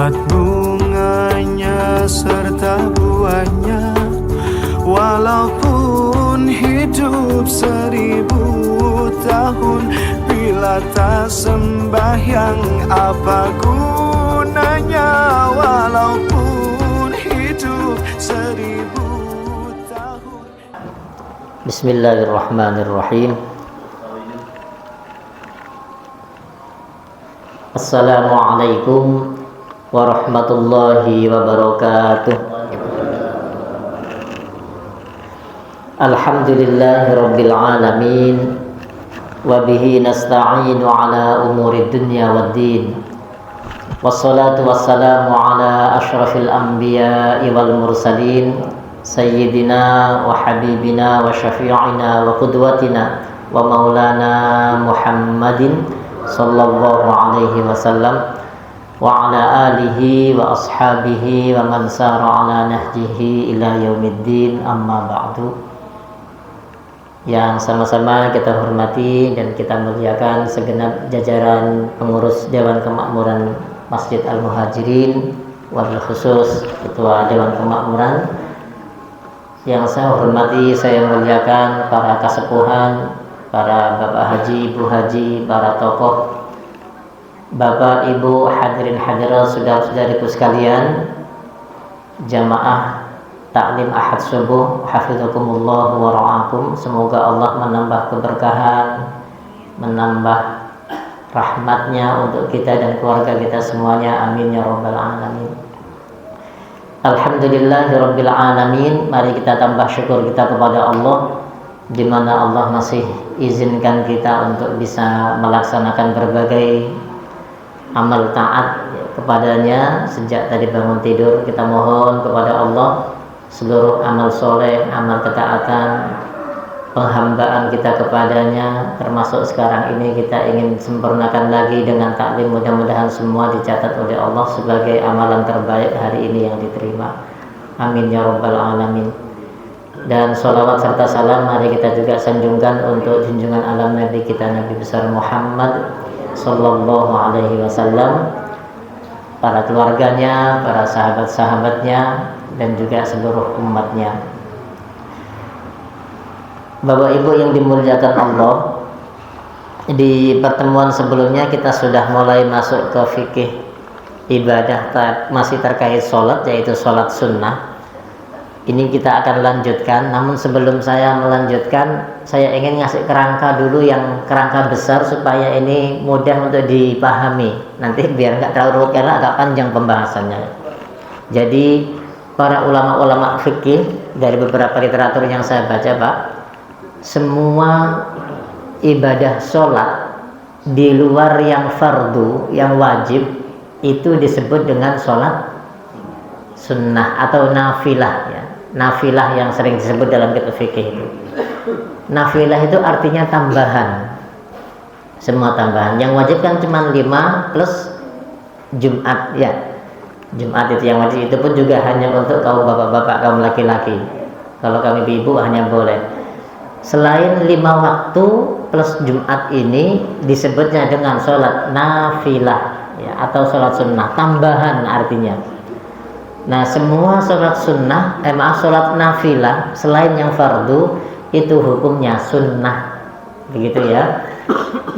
Lihat bunganya serta buahnya, walaupun hidup 1000 tahun, bila tak sembahyang apa gunanya? Walaupun hidup 1000 tahun. Bismillahirrahmanirrahim. Assalamualaikum warahmatullahi wabarakatuh. Alhamdulillahi rabbil alamin, wa bihi nasta'inu ala umuri dunya waddin. Wassalatu wassalamu ala ashrafil anbiya'i wal mursalin, sayyidina wa habibina wa syafi'ina wa qudwatina wa maulana Muhammadin sallallahu alaihi wasallam wa ala alihi wa ashabihi wa man sara ala nahjihi ila yaumiddin, amma ba'du. Yang sama-sama kita hormati dan kita muliakan segenap jajaran pengurus Dewan Kemakmuran Masjid Al-Muhajirin, wabil khusus Ketua Dewan Kemakmuran. Yang saya hormati, saya muliakan para kasepuhan, para bapak haji, ibu haji, para tokoh, bapak, ibu, hadirin hadirat, saudara-saudariku sekalian, jamaah taklim ahad subuh, hafizakumullah wa ra'akum. Semoga Allah menambah keberkahan, menambah rahmatnya untuk kita dan keluarga kita semuanya, amin ya rabbal alamin. Alhamdulillahi rabbil alamin. Mari kita tambah syukur kita kepada Allah, di mana Allah masih izinkan kita untuk bisa melaksanakan berbagai amal taat kepadanya sejak tadi bangun tidur. Kita mohon kepada Allah seluruh amal soleh, amal ketaatan, penghambaan kita kepadanya, termasuk sekarang ini kita ingin sempurnakan lagi dengan taklim. Mudah-mudahan semua dicatat oleh Allah sebagai amalan terbaik hari ini yang diterima, amin ya rabbal alamin. Dan sholawat serta salam mari kita juga sanjungkan untuk junjungan alam Nabi kita, Nabi besar Muhammad sallallahu alaihi wasallam, para keluarganya, para sahabat-sahabatnya, dan juga seluruh umatnya. Bapak Ibu yang dimuliakan Allah, di pertemuan sebelumnya kita sudah mulai masuk ke fikih ibadah masih terkait sholat, yaitu sholat sunnah. Ini kita akan lanjutkan, namun sebelum saya melanjutkan, saya ingin ngasih kerangka dulu, yang kerangka besar supaya ini mudah untuk dipahami. Nanti biar nggak terlalu rumit karena agak panjang pembahasannya. Jadi para ulama-ulama fikih dari beberapa literatur yang saya baca, Pak, semua ibadah sholat di luar yang fardu, yang wajib, itu disebut dengan sholat sunnah atau nafilah ya. Nafilah yang sering disebut dalam kitab fikih itu. Nafilah itu artinya tambahan. Semua tambahan. Yang wajib kan cuma 5 plus Jumat ya. Jumat itu yang wajib, itu pun juga hanya untuk kaum bapak-bapak, kaum laki-laki. Kalau kaum ibu-ibu hanya boleh. Selain 5 waktu plus Jumat ini disebutnya dengan sholat nafilah ya, atau sholat sunnah, tambahan artinya. Nah, semua sholat sunnah, sholat nafilah selain yang fardu itu hukumnya sunnah, begitu ya.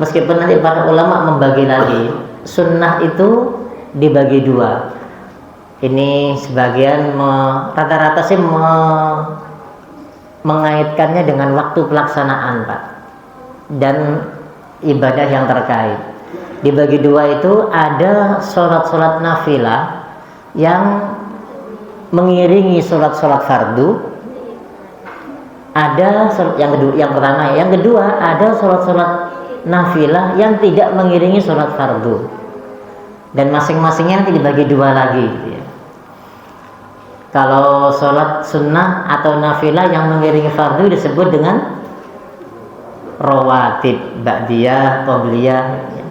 Meskipun nanti para ulama membagi lagi, sunnah itu dibagi 2. Ini sebagian rata-rata sih mengaitkannya dengan waktu pelaksanaan, Pak, dan ibadah yang terkait. Dibagi 2 itu ada sholat-sholat nafilah yang mengiringi sholat-sholat fardu. Ada yang pertama, yang kedua ada sholat-sholat nafilah yang tidak mengiringi sholat fardu, dan masing-masingnya nanti dibagi 2 lagi gitu ya. Kalau sholat sunnah atau nafilah yang mengiringi fardu disebut dengan rawatib, ba'diyah, qobliyah ya.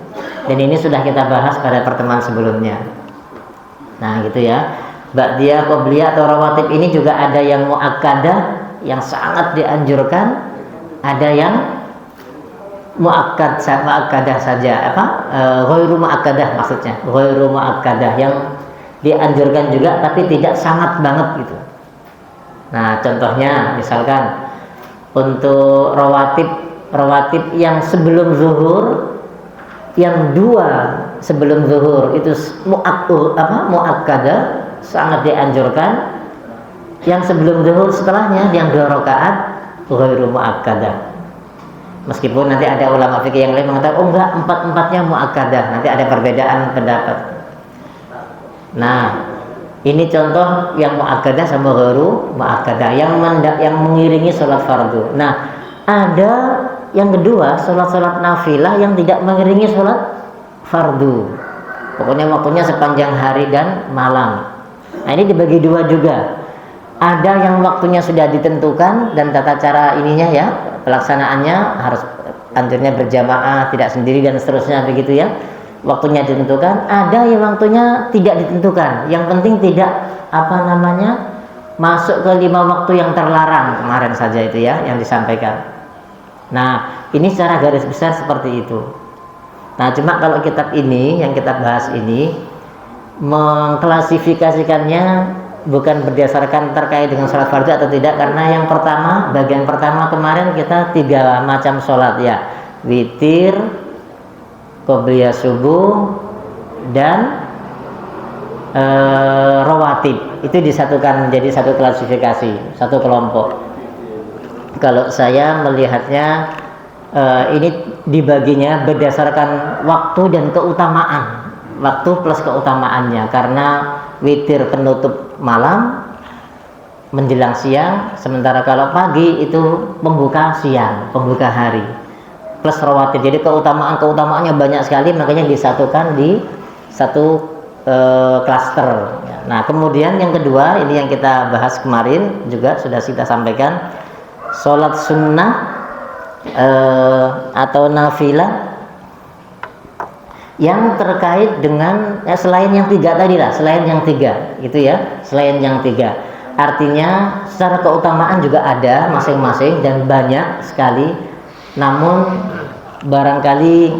Dan ini sudah kita bahas pada pertemuan sebelumnya. Nah gitu ya. Ba'diyah, qobliyah atau rawatib ini juga ada yang muakkadah yang sangat dianjurkan, ada yang muakkadah saja, ghairu muakkadah, maksudnya ghairu muakkadah, yang dianjurkan juga, tapi tidak sangat banget gitu. Nah, contohnya misalkan untuk rawatib yang sebelum zuhur, yang 2 sebelum zuhur itu muakkadah, sangat dianjurkan. Yang sebelum zuhur setelahnya yang 2 rakaat ghairu muakkadah. Meskipun nanti ada ulama fikih yang lain mengatakan oh enggak, 4-4-nya muakkadah, nanti ada perbedaan pendapat. Nah, ini contoh yang muakkadah sama ghairu muakkadah yang mengiringi sholat fardu. Nah, ada yang kedua, sholat nafilah yang tidak mengiringi sholat fardu. Pokoknya waktunya sepanjang hari dan malam. Nah, ini dibagi 2 juga. Ada yang waktunya sudah ditentukan dan tata cara ininya ya, pelaksanaannya harus anjurnya berjamaah, tidak sendiri dan seterusnya begitu ya. Waktunya ditentukan. Ada yang waktunya tidak ditentukan. Yang penting tidak masuk ke 5 waktu yang terlarang kemarin saja itu ya yang disampaikan. Nah, ini secara garis besar seperti itu. Nah, cuma kalau kitab ini yang kita bahas ini mengklasifikasikannya bukan berdasarkan terkait dengan sholat fardu atau tidak, karena yang pertama, bagian pertama kemarin kita 3 macam sholat ya, witir, qobliyah subuh, dan rawatib. Itu disatukan menjadi satu klasifikasi, satu kelompok. Kalau saya melihatnya ini dibaginya berdasarkan waktu dan keutamaan, waktu plus keutamaannya, karena witir penutup malam menjelang siang, sementara kalau pagi itu pembuka siang, pembuka hari, plus rawatib. Jadi keutamaannya banyak sekali, makanya disatukan di satu klaster. Nah, kemudian yang kedua, ini yang kita bahas kemarin juga sudah kita sampaikan, sholat sunnah atau nafilah yang terkait dengan selain yang 3 tadi lah, selain yang 3 gitu ya, selain yang 3. Artinya secara keutamaan juga ada masing-masing dan banyak sekali, namun barangkali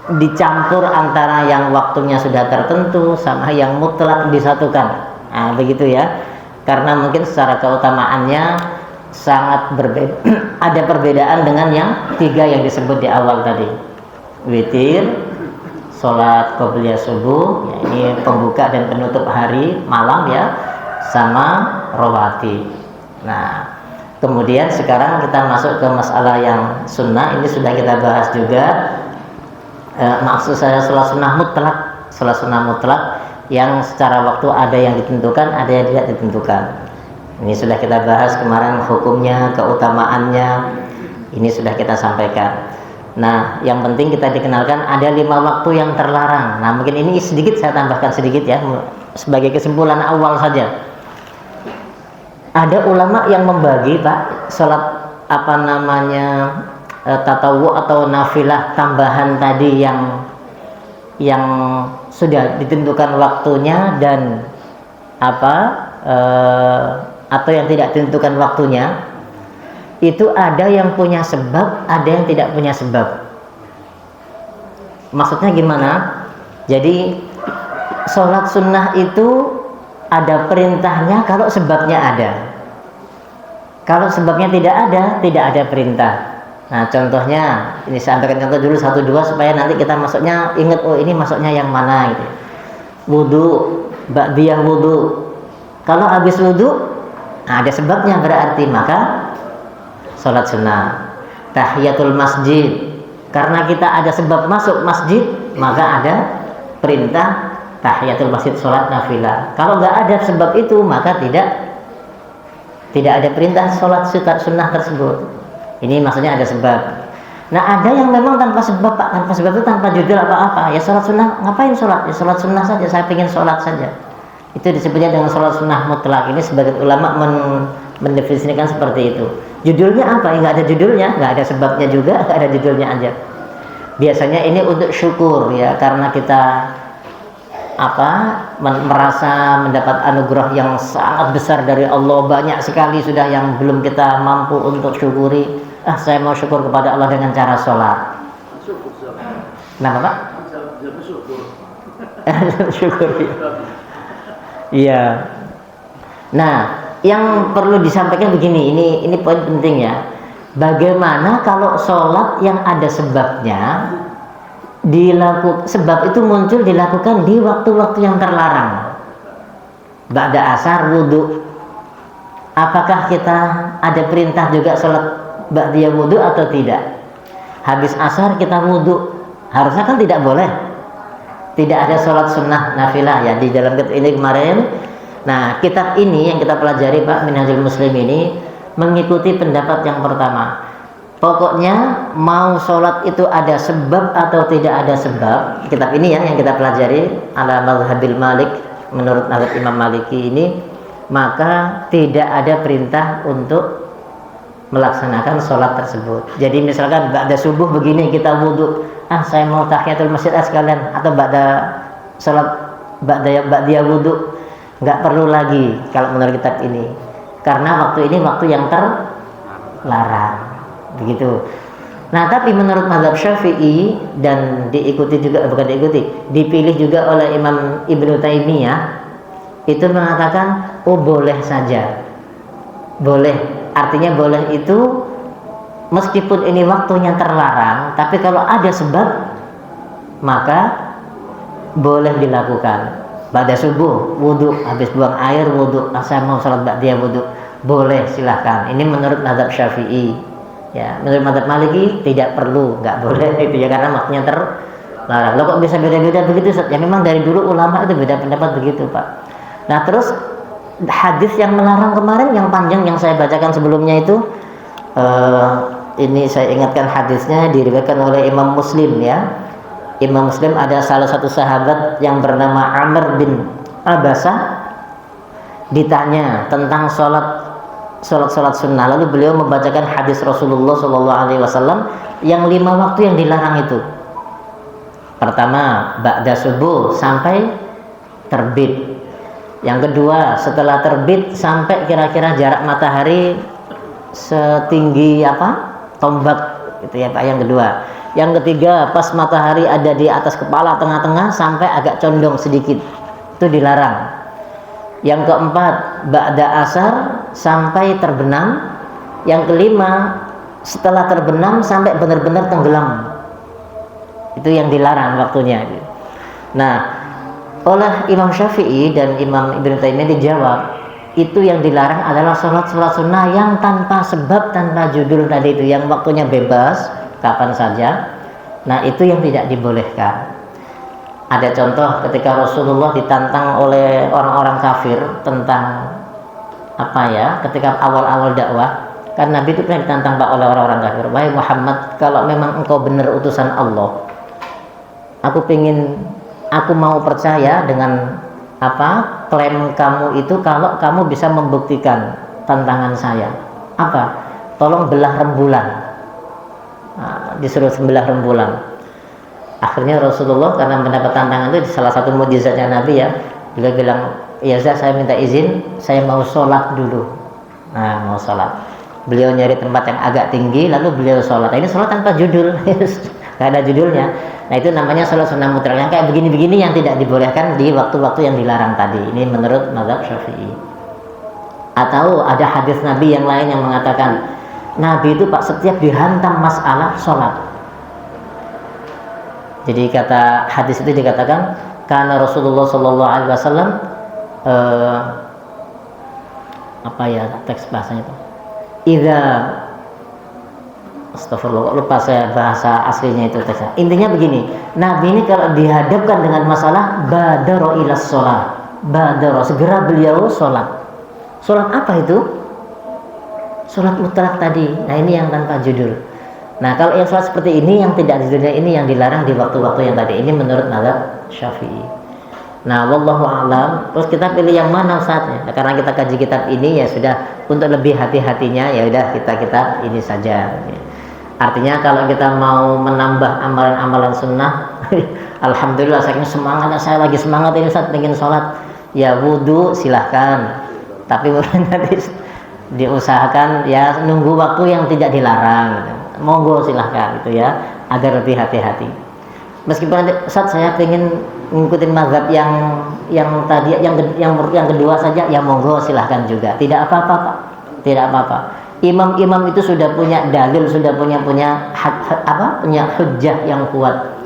dicampur antara yang waktunya sudah tertentu sama yang mutlak disatukan. Nah, begitu ya. Karena mungkin secara keutamaannya sangat berbeda. Ada perbedaan dengan yang 3 yang disebut di awal tadi. Witir, sholat qobliyah subuh, ya, ini pembuka dan penutup hari malam ya, sama rawatib. Nah, kemudian sekarang kita masuk ke masalah yang sunnah. Ini sudah kita bahas juga. Maksud saya sholat sunnah mutlak yang secara waktu ada yang ditentukan, ada yang tidak ditentukan. Ini sudah kita bahas kemarin, hukumnya, keutamaannya, ini sudah kita sampaikan. Nah, yang penting kita dikenalkan ada 5 waktu yang terlarang. Nah, mungkin ini sedikit saya tambahkan sedikit ya, sebagai kesimpulan awal saja. Ada ulama yang membagi sholat tatawu atau nafilah tambahan tadi yang sudah ditentukan waktunya dan atau yang tidak ditentukan waktunya. Itu ada yang punya sebab, ada yang tidak punya sebab. Maksudnya gimana? Jadi sholat sunnah itu ada perintahnya kalau sebabnya ada. Kalau sebabnya tidak ada perintah. Nah, contohnya ini saya sampaikan contoh dulu 1-2 supaya nanti kita masuknya ingat, oh ini masuknya yang mana gitu. Wudu, ba'diyah wudu. Kalau habis wudu, ada sebabnya berarti maka sholat sunnah. Tahiyatul masjid, karena kita ada sebab masuk masjid, maka ada perintah tahiyatul masjid, sholat nafilah. Kalau nggak ada sebab itu, maka tidak ada perintah sholat sunnah tersebut. Ini maksudnya ada sebab. Nah, ada yang memang tanpa sebab, Pak. Tanpa sebab itu tanpa judul apa-apa. Ya sholat sunnah, ngapain sholat? Ya sholat sunnah saja, saya pengen sholat saja. Itu disebutnya dengan sholat sunnah mutlak. Ini sebagian ulama mendefinisikan seperti itu. Judulnya apa? Ya, nggak ada judulnya, nggak ada sebabnya juga, nggak ada judulnya aja. Biasanya ini untuk syukur ya, karena kita merasa mendapat anugerah yang sangat besar dari Allah, banyak sekali sudah yang belum kita mampu untuk syukuri. Saya mau syukur kepada Allah dengan cara sholat. Kenapa, Pak? syukur. Iya. Nah, yang perlu disampaikan begini, ini poin penting ya. Bagaimana kalau sholat yang ada sebabnya sebab itu muncul dilakukan di waktu-waktu yang terlarang. Ba'da asar wudu. Apakah kita ada perintah juga sholat ba'diyah wudu atau tidak? Habis asar kita wudu, harusnya kan tidak boleh. Tidak ada sholat sunnah nafilah ya di dalam kitab ini kemarin. Nah, kitab ini yang kita pelajari Pak Minhajul Muslim ini mengikuti pendapat yang pertama. Pokoknya mau sholat itu ada sebab atau tidak ada sebab. Kitab ini ya yang kita pelajari ala mazhabil Malik, menurut mazhab Imam Maliki ini, maka tidak ada perintah untuk melaksanakan sholat tersebut. Jadi misalkan ba'da subuh begini kita wudhu, saya mau tahiyatul masjid sekalian, atau ba'da sholat ba'diyah wudhu, nggak perlu lagi kalau menurut kitab ini, karena waktu ini waktu yang terlarang. Begitu. Nah, tapi menurut mazhab Syafi'i dan dipilih juga oleh Imam Ibnu Taimiyah, itu mengatakan boleh saja. Boleh, artinya boleh itu meskipun ini waktunya terlarang, tapi kalau ada sebab maka boleh dilakukan. Pada subuh wudu, habis buang air wudu, saya mau sholat ba'diyah wudu, boleh, silahkan. Ini menurut mazhab Syafi'i. Ya, menurut mazhab Maliki tidak perlu, nggak boleh itu ya, karena waktunya terlarang. Loh kok bisa beda-beda begitu? Ya memang dari dulu ulama itu beda pendapat begitu Pak. Nah terus hadis yang melarang kemarin yang panjang yang saya bacakan sebelumnya itu, ini saya ingatkan hadisnya diriwayatkan oleh Imam Muslim ya. Imam Muslim ada salah satu sahabat yang bernama Amr bin Abasah, ditanya tentang sholat sunnah, lalu beliau membacakan hadis Rasulullah SAW yang 5 waktu yang dilarang itu. Pertama, ba'da subuh sampai terbit. Yang kedua, setelah terbit sampai kira-kira jarak matahari setinggi tombak, itu ya Pak, yang kedua. Yang ketiga, pas matahari ada di atas kepala tengah-tengah sampai agak condong sedikit, itu dilarang. Yang keempat, ba'da asar sampai terbenam. Yang kelima, setelah terbenam sampai benar-benar tenggelam, itu yang dilarang waktunya. Nah, oleh Imam Syafi'i dan Imam Ibnu Taimiyah dijawab, itu yang dilarang adalah sholat sunnah yang tanpa sebab, tanpa judul tadi itu, yang waktunya bebas kapan saja. Nah, itu yang tidak dibolehkan. Ada contoh ketika Rasulullah ditantang oleh orang-orang kafir tentang ketika awal-awal dakwah, kan Nabi itu pernah ditantang Pak oleh orang-orang kafir, wahai Muhammad, kalau memang engkau benar utusan Allah, aku mau percaya dengan klaim kamu itu kalau kamu bisa membuktikan tantangan saya. Tolong belah rembulan. Disuruh sembelah rembulan. Akhirnya Rasulullah karena mendapat tantangan itu, salah satu mukjizatnya Nabi ya, beliau bilang, ya saya minta izin, saya mau sholat dulu. Nah, mau sholat. Beliau nyari tempat yang agak tinggi, lalu beliau sholat. Ini sholat tanpa judul, nggak ada judulnya. Nah, itu namanya sholat sunnah mutlak, yang kayak begini-begini yang tidak dibolehkan di waktu-waktu yang dilarang tadi. Ini menurut mazhab Syafi'i. Atau ada hadis Nabi yang lain yang mengatakan, Nabi itu Pak setiap dihantam masalah sholat. Jadi kata hadis itu dikatakan, karena Rasulullah SAW teks bahasanya itu, astagfirullah, lupa saya bahasa aslinya itu teksnya. Intinya begini, Nabi ini kalau dihadapkan dengan masalah badara ilas sholat, segera beliau sholat. Sholat apa itu? Sholat mutlak tadi. Nah, ini yang tanpa judul. Nah, kalau yang sholat seperti ini yang tidak dijudulnya, ini yang dilarang di waktu-waktu yang tadi. Ini menurut mazhab Syafi'i. Nah, wallahu a'lam. Terus kita pilih yang mana saatnya? Nah, karena kita kaji kitab ini ya sudah, untuk lebih hati-hatinya ya udah kita ini saja. Artinya kalau kita mau menambah amalan-amalan sunnah, alhamdulillah saking semangatnya, saya lagi semangat ini saat ingin sholat, ya wudu silahkan. Tapi nanti diusahakan ya nunggu waktu yang tidak dilarang gitu. Monggo silahkan gitu ya, agar lebih hati-hati. Meskipun nanti saat saya pengen ngikutin mazhab yang tadi yang kedua saja, ya monggo silahkan juga, tidak apa-apa Pak, tidak apa-apa. Imam-imam itu sudah punya dalil, sudah punya hujjah yang kuat.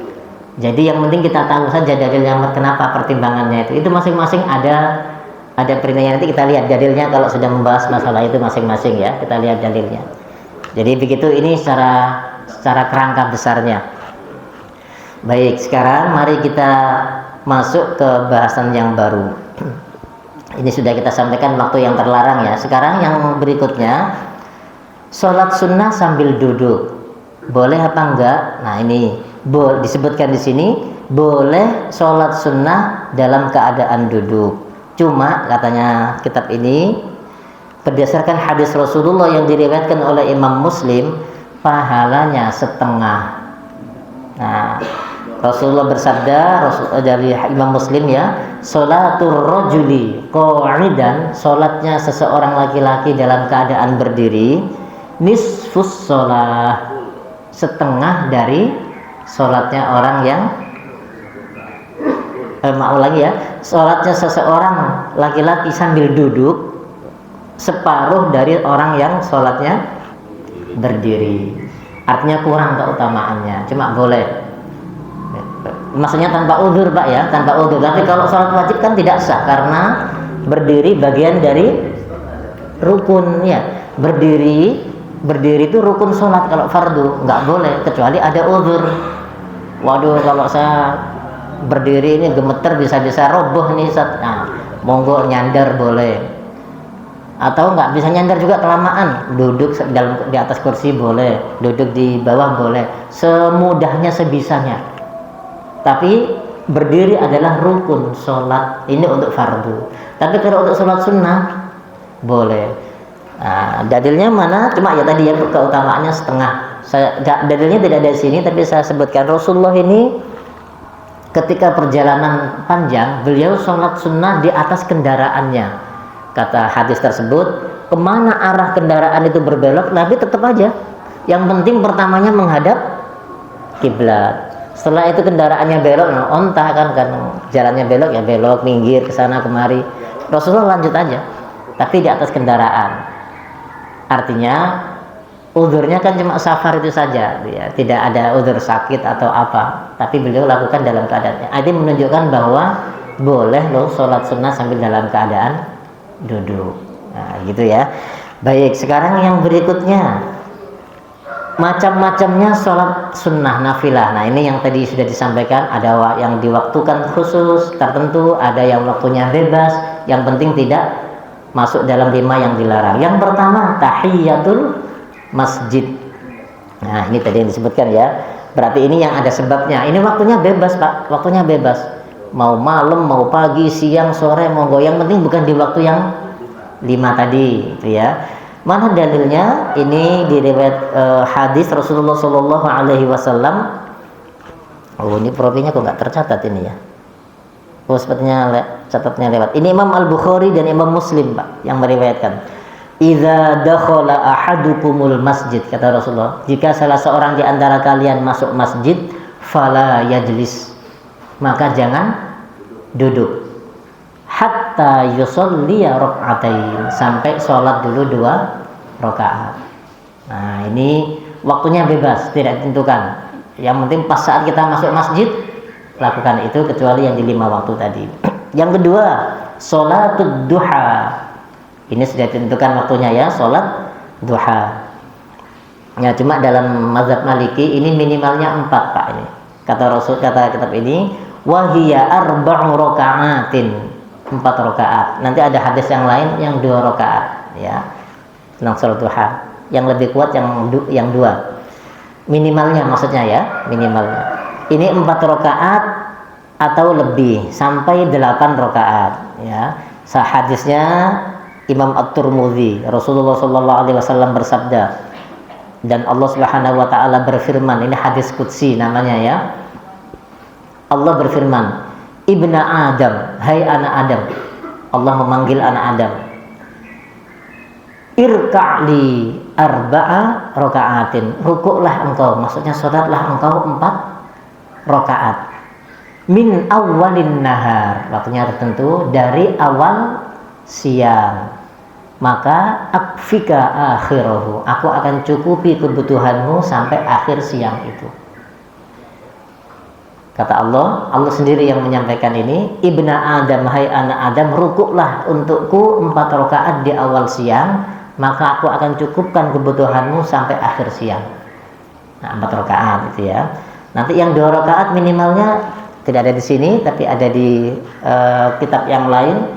Jadi yang penting kita tahu saja dalilnya, kenapa, pertimbangannya itu masing-masing ada perintahnya. Nanti kita lihat dalilnya kalau sudah membahas masalah itu masing-masing ya, kita lihat dalilnya. Jadi begitu, ini secara kerangka besarnya. Baik, sekarang mari kita masuk ke bahasan yang baru. Ini sudah kita sampaikan waktu yang terlarang ya. Sekarang yang berikutnya, sholat sunnah sambil duduk, boleh apa enggak? Nah ini disebutkan di sini, boleh sholat sunnah dalam keadaan duduk. Cuma katanya kitab ini, berdasarkan hadis Rasulullah yang diriwayatkan oleh Imam Muslim, pahalanya setengah. Nah, Rasulullah bersabda dari Imam Muslim ya, sholatul rajuli qa'idan, sholatnya seseorang laki-laki dalam keadaan berdiri, nisfus sholah, setengah dari sholatnya orang yang sholatnya seseorang laki-laki sambil duduk, separuh dari orang yang sholatnya berdiri. Artinya kurang keutamaannya, cuma boleh, maksudnya tanpa uzur Pak ya, tanpa uzur. Tapi kalau sholat wajib kan tidak sah, karena berdiri bagian dari rukun ya. Berdiri itu rukun sholat. Kalau fardu nggak boleh kecuali ada uzur. Waduh, kalau saya berdiri ini gemeter, bisa-bisa roboh nih Ustaz. Nah, monggo nyandar boleh, atau nggak bisa nyandar juga kelamaan, duduk di atas kursi boleh, duduk di bawah boleh, semudahnya sebisanya. Tapi berdiri adalah rukun sholat, ini untuk fardu. Tapi kalau untuk sholat sunnah boleh. Nah, dalilnya mana? Cuma ya tadi ya, keutamaannya setengah. Dalilnya tidak ada di sini, tapi saya sebutkan Rasulullah ini ketika perjalanan panjang, beliau sholat sunnah di atas kendaraannya. Kata hadis tersebut, kemana arah kendaraan itu berbelok, Nabi tetap aja. Yang penting pertamanya menghadap kiblat. Setelah itu kendaraannya belok, onta kan jalannya belok ya belok, minggir ke sana kemari. Rasulullah lanjut aja, tapi di atas kendaraan. Artinya uzurnya kan cuma safar itu saja, ya, tidak ada uzur sakit atau apa. Tapi beliau lakukan dalam keadaannya. Ini menunjukkan bahwa boleh loh sholat sunnah sambil dalam keadaan duduk. Nah, gitu ya. Baik, sekarang yang berikutnya, macam-macamnya sholat sunnah nafilah. Nah, ini yang tadi sudah disampaikan, ada yang diwaktukan khusus tertentu, ada yang waktunya bebas, yang penting tidak masuk dalam 5 yang dilarang. Yang pertama, tahiyatul masjid. Nah, ini tadi yang disebutkan ya. Berarti ini yang ada sebabnya. Ini waktunya bebas Pak, waktunya bebas. Mau malam, mau pagi, siang, sore, monggo. Yang penting bukan di waktu yang 5 tadi, gitu ya. Mana dalilnya? Ini di riwayat hadis Rasulullah Shallallahu Alaihi Wasallam. Oh, ini profilnya kok nggak tercatat ini ya? Oh, sepertinya catatnya lewat. Ini Imam Al-Bukhari dan Imam Muslim Pak yang meriwayatkan. Idza dakhala ahadukumul masjid, kata Rasulullah, jika salah seorang di antara kalian masuk masjid, fala yajlis, maka jangan duduk, hatta yusolliya rak'atain, sampai sholat dulu 2 rakaat. Nah, ini waktunya bebas, tidak ditentukan. Yang penting pas saat kita masuk masjid lakukan itu, kecuali yang di 5 waktu tadi. Yang kedua, sholatud duha. Ini sudah ditentukan waktunya ya, sholat duha. Ya, cuma dalam mazhab Maliki ini minimalnya 4 Pak ini. Kata Rasul, kata kitab ini, wahiya arba'u raka'atin, 4 rakaat. Nanti ada hadis yang lain yang 2 rakaat ya. Tentang sholat duha. Yang lebih kuat yang 2. Minimalnya maksudnya ya, minimalnya. Ini 4 rakaat atau lebih sampai 8 rakaat ya. Hadisnya Imam At-Tirmidzi, Rasulullah SAW bersabda, dan Allah Subhanahu wa taala berfirman, ini hadis qudsi namanya ya. Allah berfirman, Ibna Adam, hai anak Adam. Allah memanggil anak Adam. Irka'li arba'a raka'atin. Rukuklah engkau, maksudnya salatlah engkau 4 rakaat. min awwalin nahar, waktunya tertentu dari awal siang, maka akfika akhirahu, aku akan cukupi kebutuhanmu sampai akhir siang itu. Kata Allah, Allah sendiri yang menyampaikan ini, Ibna Adam, hai anak Adam, rukuklah untukku 4 rakaat di awal siang, maka aku akan cukupkan kebutuhanmu sampai akhir siang. Nah, 4 rakaat itu ya. Nanti yang 2 rakaat minimalnya tidak ada di sini, tapi ada di kitab yang lain.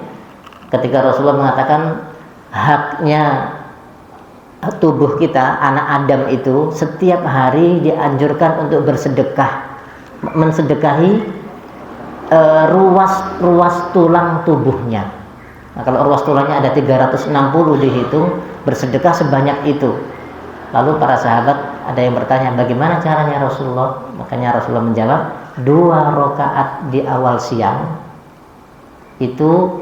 Ketika Rasulullah mengatakan haknya tubuh kita, anak Adam itu setiap hari dianjurkan untuk bersedekah, mensedekahi ruas tulang tubuhnya. Nah, kalau ruas tulangnya ada 360 dihitung, bersedekah sebanyak itu. Lalu para sahabat ada yang bertanya, bagaimana caranya Rasulullah? Makanya Rasulullah menjawab, 2 rakaat di awal siang itu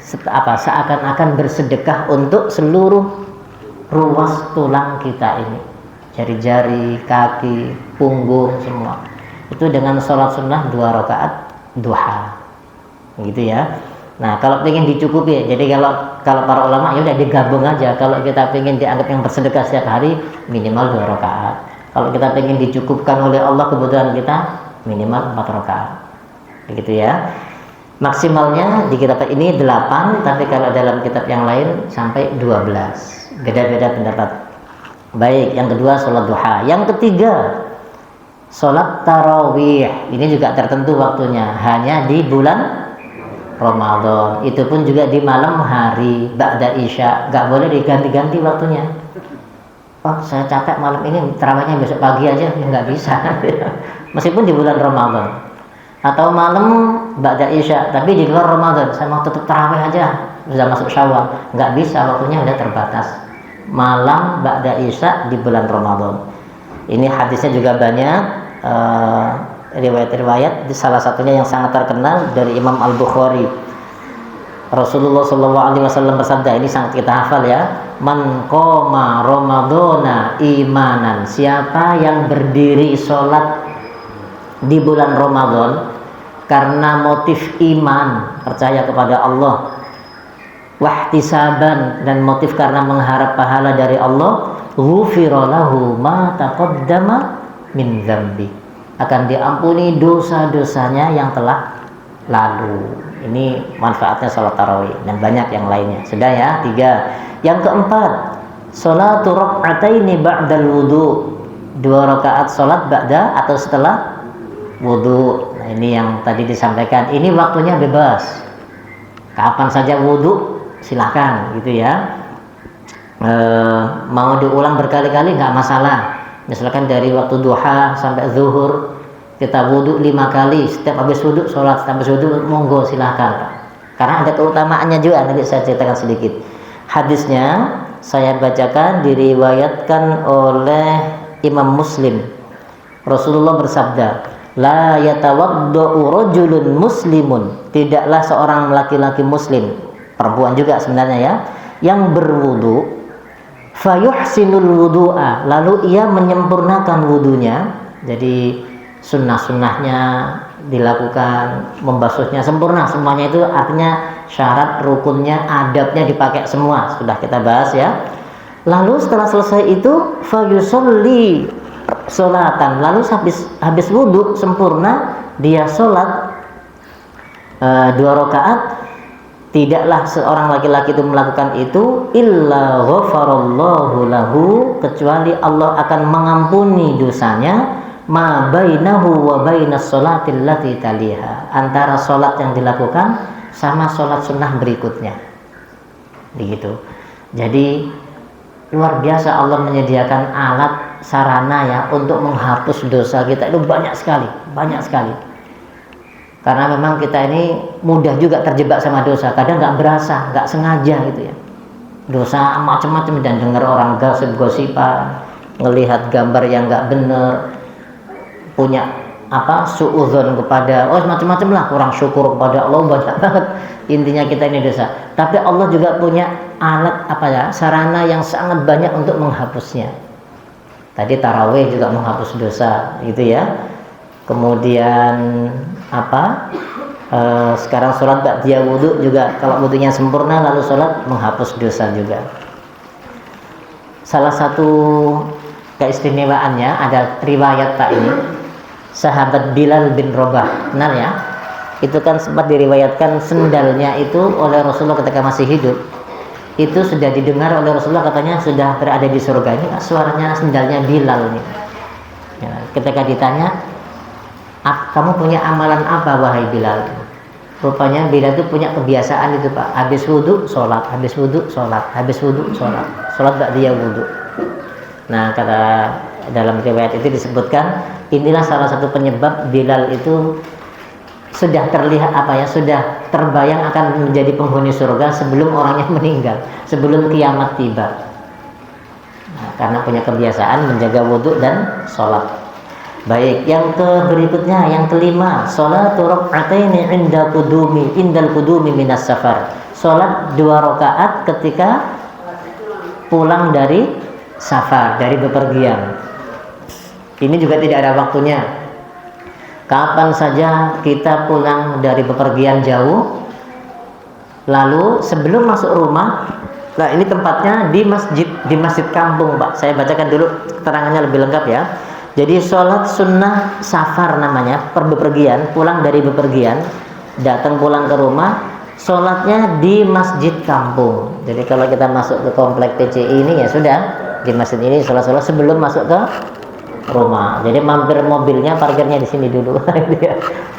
seakan-akan bersedekah untuk seluruh ruas tulang kita ini, jari-jari, kaki, punggung, semua. Itu dengan sholat sunnah 2 rakaat duha, gitu ya. Nah, kalau ingin dicukupi, jadi kalau para ulama ya udah digabung aja. Kalau kita ingin dianggap yang bersedekah setiap hari, minimal 2 rakaat. Kalau kita ingin dicukupkan oleh Allah kebutuhan kita, minimal 4 rakaat, begitu ya. Maksimalnya di kitab ini 8, tapi kalau dalam kitab yang lain sampai 12. Beda-beda pendapat. Baik, yang kedua sholat duha. Yang ketiga sholat tarawih. Ini juga tertentu waktunya, hanya di bulan Ramadan. Itu pun juga di malam hari ba'da isya, gak boleh diganti-ganti waktunya. Oh, saya capek malam ini, tarawihnya besok pagi aja, ya nggak bisa. Meskipun di bulan Ramadan. Atau malam ba'da isya, tapi di luar Ramadan, saya mau tutup tarawih aja, sudah masuk Syawal, nggak bisa, waktunya udah terbatas. Malam ba'da isya di bulan Ramadan. Ini hadisnya juga banyak, riwayat-riwayat. Salah satunya yang sangat terkenal dari Imam Al-Bukhari. Rasulullah SAW bersabda, ini sangat kita hafal ya, man qoma ramadhana imanan, siapa yang berdiri sholat di bulan Ramadan karena motif iman, percaya kepada Allah, wahtisaban, dan motif karena mengharap pahala dari Allah, ghufira lahu ma taqaddama min dzambi, akan diampuni dosa-dosanya yang telah lalu. Ini manfaatnya salat tarawih, dan banyak yang lainnya. Sudah ya, 3. Yang keempat, sholatu rak'ataini ba'dal wudu, 2 rakaat salat ba'da atau setelah wudu. Nah, ini yang tadi disampaikan, ini waktunya bebas, kapan saja wudu silakan, gitu ya. Mau diulang berkali-kali nggak masalah. Misalkan dari waktu duha sampai zuhur kita wudu 5 kali, setiap habis wudu sholat, setiap habis wudu monggo silakan. Karena ada keutamaannya juga, nanti saya ceritakan sedikit. Hadisnya saya bacakan, diriwayatkan oleh Imam Muslim. Rasulullah bersabda, la yatawaddau rajulun muslimun, tidaklah seorang laki-laki muslim, perempuan juga sebenarnya ya, yang berwudu, fayuhsinul wudu'a, lalu ia menyempurnakan wudunya. Jadi sunnah-sunnahnya dilakukan, membasuhnya sempurna, semuanya itu artinya syarat, rukunnya, adabnya dipakai semua, sudah kita bahas ya. Lalu setelah selesai itu fayusolli sholatan, lalu habis wudhu sempurna dia sholat 2 rakaat. Tidaklah seorang laki-laki itu melakukan itu illa ghafarallahu lahu, kecuali Allah akan mengampuni dosanya, ma bainahu wa bainas sholatil lati taliha, antara sholat yang dilakukan sama sholat sunnah berikutnya. Begitu. Jadi luar biasa Allah menyediakan alat sarana ya untuk menghapus dosa kita itu banyak sekali. Karena memang kita ini mudah juga terjebak sama dosa, kadang nggak berasa, nggak sengaja gitu ya. Dosa macam-macam, dan dengar orang gosip-gosipan, ngelihat gambar yang nggak bener, punya suudzon kepada macam-macam lah, kurang syukur kepada Allah, banyak banget. Intinya kita ini dosa. Tapi Allah juga punya alat sarana yang sangat banyak untuk menghapusnya. Tadi tarawih juga menghapus dosa, gitu ya. Kemudian apa? Sekarang sholat ba'diyah wudu juga, kalau wudunya sempurna lalu sholat menghapus dosa juga. Salah satu keistimewaannya ada riwayat Pak ini, sahabat Bilal bin Rabah, benar ya? Itu kan sempat diriwayatkan sendalnya itu oleh Rasulullah ketika masih hidup. Itu sudah didengar oleh Rasulullah, katanya sudah berada di surga. Ini suaranya sendalnya Bilal nih. Ya, ketika ditanya, kamu punya amalan apa wahai Bilal? Rupanya Bilal itu punya kebiasaan itu Pak, habis wudhu sholat, habis wudhu sholat, habis wudhu sholat, sholat ba'diyah wudhu. Nah, kata dalam riwayat itu disebutkan, inilah salah satu penyebab Bilal itu sudah terlihat sudah terbayang akan menjadi penghuni surga sebelum orangnya meninggal, sebelum kiamat tiba. Nah, karena punya kebiasaan menjaga wudhu dan sholat. Baik, yang berikutnya, yang kelima, sholatu rak'ataini indal qudumi minas safar. Sholat 2 rakaat ketika pulang dari safar, dari bepergian. Ini juga tidak ada waktunya. Kapan saja kita pulang dari bepergian jauh, lalu sebelum masuk rumah, nah ini tempatnya di masjid kampung Pak. Saya bacakan dulu keterangannya lebih lengkap ya. Jadi sholat sunnah safar namanya, bepergian, pulang dari bepergian, datang pulang ke rumah, sholatnya di masjid kampung. Jadi kalau kita masuk ke komplek PCI ini ya sudah, di masjid ini sholat sebelum masuk ke rumah. Jadi mampir mobilnya, parkirnya di sini dulu.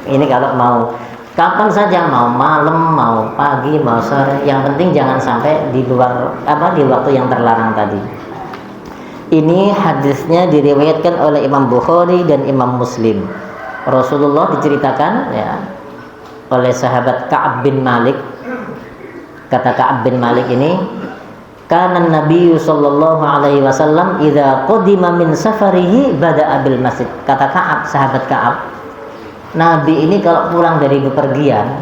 Ini kalau mau, kapan saja, mau malam, mau pagi, mau sore, yang penting jangan sampai di luar di waktu yang terlarang tadi. Ini hadisnya diriwayatkan oleh Imam Bukhari dan Imam Muslim. Rasulullah diceritakan ya oleh sahabat Ka'ab bin Malik. Kata Ka'ab bin Malik ini, kana Nabi sallallahu alaihi wasallam idza qadima min safarihi bada'a bil masjid. Kata Ka'ab, sahabat Ka'ab, Nabi ini kalau pulang dari bepergian,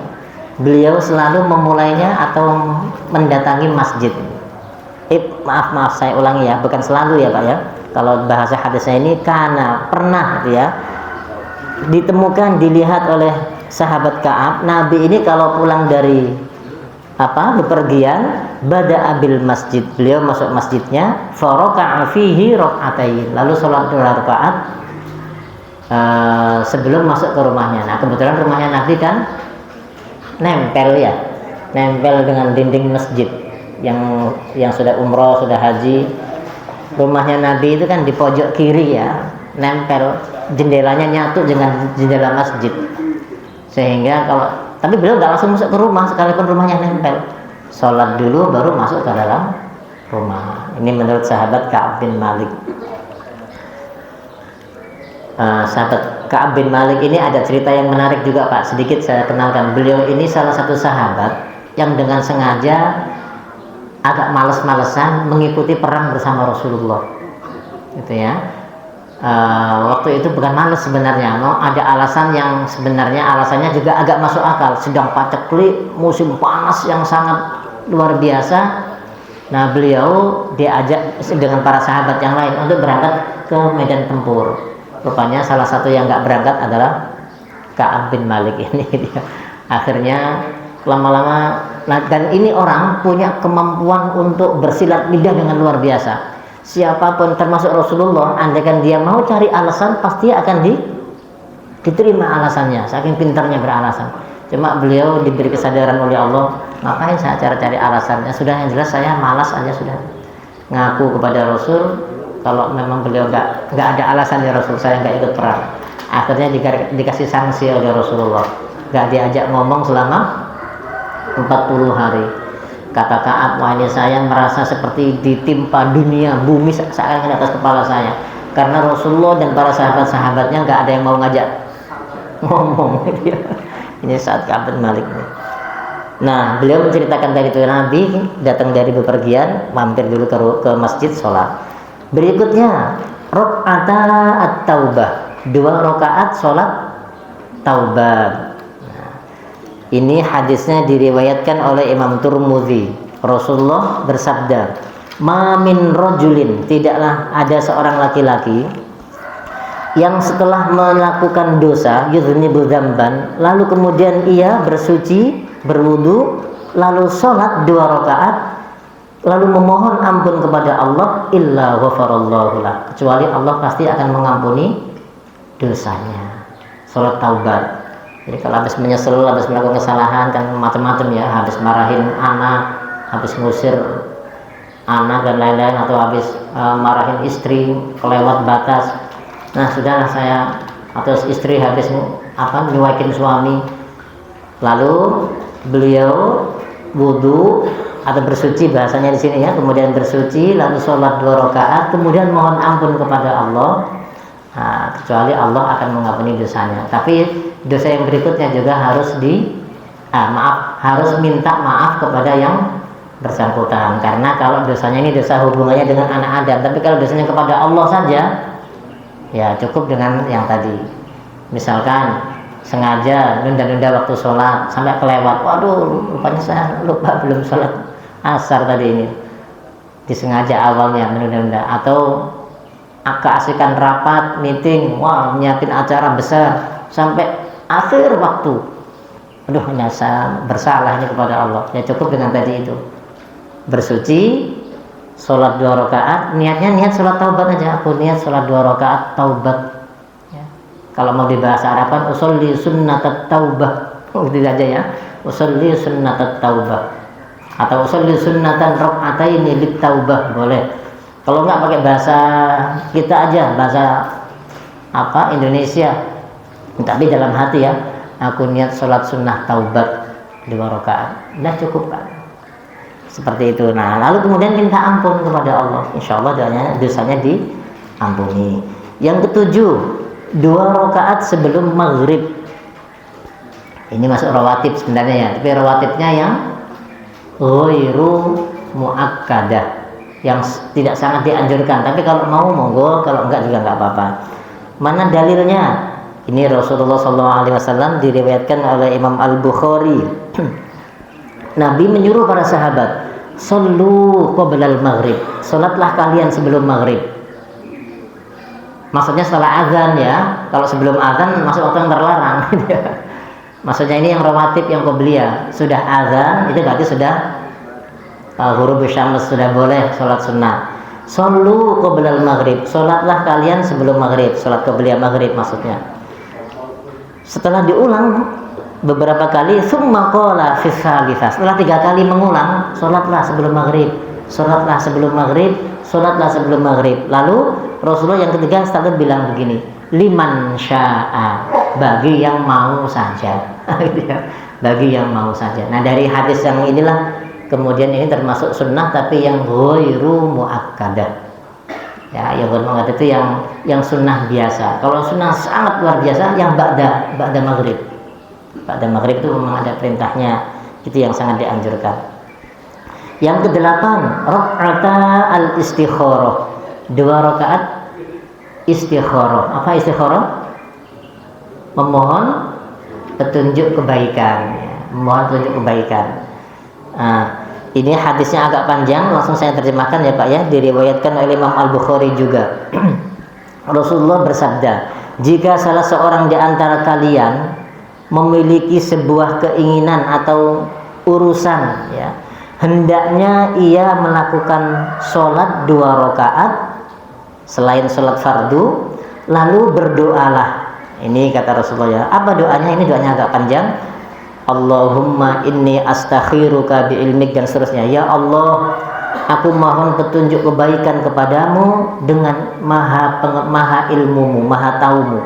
beliau selalu memulainya atau mendatangi masjid. Maaf saya ulangi ya, bukan selalu ya Pak ya. Kalau bahasa hadisnya ini karena pernah ya ditemukan, dilihat oleh sahabat Ka'ab, Nabi ini kalau pulang dari bepergian, bada'a bil masjid, beliau masuk masjidnya, faraka'a fihi rak'atain, lalu sholat 2 rakaat sebelum masuk ke rumahnya. Nah, kebetulan rumahnya Nabi kan nempel dengan dinding masjid. Yang sudah umroh, sudah haji, rumahnya Nabi itu kan di pojok kiri ya, nempel, jendelanya nyatu dengan jendela masjid, sehingga tapi beliau nggak langsung masuk ke rumah sekalipun rumahnya nempel, sholat dulu baru masuk ke dalam rumah. Ini menurut sahabat Ka'ab bin Malik. Sahabat Ka'ab bin Malik ini ada cerita yang menarik juga Pak, sedikit saya kenalkan. Beliau ini salah satu sahabat yang dengan sengaja agak males-malesan mengikuti perang bersama Rasulullah, gitu ya. Waktu itu bukan males sebenarnya, ada alasan yang sebenarnya alasannya juga agak masuk akal. Sedang paceklik, musim panas yang sangat luar biasa. Nah, beliau diajak dengan para sahabat yang lain untuk berangkat ke medan tempur. Rupanya salah satu yang nggak berangkat adalah Ka'ab bin Malik ini. Akhirnya lama-lama, dan ini orang punya kemampuan untuk bersilat lidah dengan luar biasa. Siapapun termasuk Rasulullah, andaikan dia mau cari alasan, pasti akan diterima alasannya, saking pintarnya beralasan. Cuma beliau diberi kesadaran oleh Allah, ngapain saya cari alasannya, sudah yang jelas saya malas aja sudah. Ngaku kepada Rasul, kalau memang beliau nggak ada alasan ya Rasul, saya nggak ikut perang. Akhirnya dikasih sanksi oleh Rasulullah, nggak diajak ngomong selama 40 hari. Kata Ka'ab, wah ini saya merasa seperti ditimpa dunia, bumi seakan di atas kepala saya, karena Rasulullah dan para sahabat-sahabatnya nggak ada yang mau ngajak ngomong. Ini saat Ka'ab bin Malik. Nah, beliau menceritakan dari itu, Nabi datang dari bepergian, mampir dulu ke masjid sholat. Berikutnya rak'ata at-taubah, 2 rakaat sholat taubat. Ini hadisnya diriwayatkan oleh Imam Tirmidzi. Rasulullah bersabda, "Ma min rajulin," tidaklah ada seorang laki-laki, yang setelah melakukan dosa yuznibu dzamban, lalu kemudian ia bersuci, berwudu, lalu sholat 2 rakaat, lalu memohon ampun kepada Allah, illa ghafarallahu lah, kecuali Allah pasti akan mengampuni dosanya. Sholat taubat. Jadi kalau habis menyesal, habis melakukan kesalahan kan macam-macam ya, habis marahin anak, habis ngusir anak dan lain-lain, atau habis marahin istri kelewat batas. Nah sudahlah saya, atau istri habis nyuakin suami, lalu beliau wudu atau bersuci bahasanya di sini ya, kemudian bersuci lalu sholat 2 rakaat, kemudian mohon ampun kepada Allah. Nah, kecuali Allah akan mengampuni dosanya. Tapi dosa yang berikutnya juga harus harus minta maaf kepada yang bersangkutan, karena kalau dosanya ini dosa hubungannya dengan anak Adam, tapi kalau dosanya kepada Allah saja, ya cukup dengan yang tadi. Misalkan sengaja nunda-nunda waktu sholat sampai kelewat, waduh rupanya saya lupa belum sholat asar tadi, ini disengaja awalnya menunda-nunda, atau keasikan rapat meeting, wah nyiapin acara besar sampai akhir waktu, aduh saya bersalah ini kepada Allah, ya cukup dengan tadi itu, bersuci, sholat 2 rakaat, niatnya niat sholat taubat aja, aku niat sholat 2 rakaat taubat ya. Kalau mau dibahasa Araban, usolli sunnatat taubah, gitu aja ya, usolli sunnatat taubah, atau usolli sunnatan rak'ataini lit taubah, boleh. Kalau nggak pakai bahasa kita aja, bahasa Indonesia, tapi dalam hati ya, aku niat sholat sunnah taubat 2 rakaat, udah cukup kan, seperti itu. Nah lalu kemudian minta ampun kepada Allah, insya Allah dosanya diampuni. Yang ketujuh, 2 rakaat sebelum maghrib. Ini masuk rawatib sebenarnya ya, tapi rawatibnya yang ghairu muakkadah, yang tidak sangat dianjurkan, tapi kalau mau monggo, kalau enggak juga enggak apa-apa. Mana dalilnya? Ini Rasulullah SAW diriwayatkan oleh Imam Al-Bukhari. Nabi menyuruh para sahabat, "Shollu qoblal maghrib." Salatlah kalian sebelum maghrib. Maksudnya setelah azan ya. Kalau sebelum azan masuk waktu yang terlarang. Maksudnya ini yang rawatib, yang qobliyah. Sudah azan itu berarti sudah ghurub syams, sudah boleh sholat sunnah. Shollu qoblal maghrib, sholatlah kalian sebelum maghrib, sholat qobliyah maghrib maksudnya. Setelah diulang beberapa kali, summa qala fi tsalitsah, setelah 3 kali mengulang, sholatlah sebelum maghrib, sholatlah sebelum maghrib, sholatlah sebelum maghrib. Lalu Rasulullah yang ketiga setelah bilang begini, liman sya'a, bagi yang mau saja. Bagi yang mau saja. Nah dari hadis yang inilah kemudian ini termasuk sunnah, tapi yang ghairu muakkadah ya, yang ghairu muakkadah itu yang sunnah biasa. Kalau sunnah sangat luar biasa, yang ba'da maghrib. Ba'da maghrib itu memang ada perintahnya, itu yang sangat dianjurkan. Yang kedelapan, rak'ata al-istikharah, 2 rakaat istikharah. Apa istikharah? Memohon petunjuk kebaikan, memohon petunjuk kebaikan. Nah, ini hadisnya agak panjang, langsung saya terjemahkan ya Pak ya, diriwayatkan oleh Imam Al-Bukhari juga. Rasulullah bersabda, jika salah seorang di antara kalian memiliki sebuah keinginan atau urusan ya, hendaknya ia melakukan sholat 2 rakaat selain sholat fardu, lalu berdoalah. Ini kata Rasulullah ya. Apa doanya? Ini doanya agak panjang. Allahumma inni astakhiruka bi'ilmik, dan seterusnya. Ya Allah, aku mohon petunjuk kebaikan kepadamu dengan maha ilmumu, maha taumu.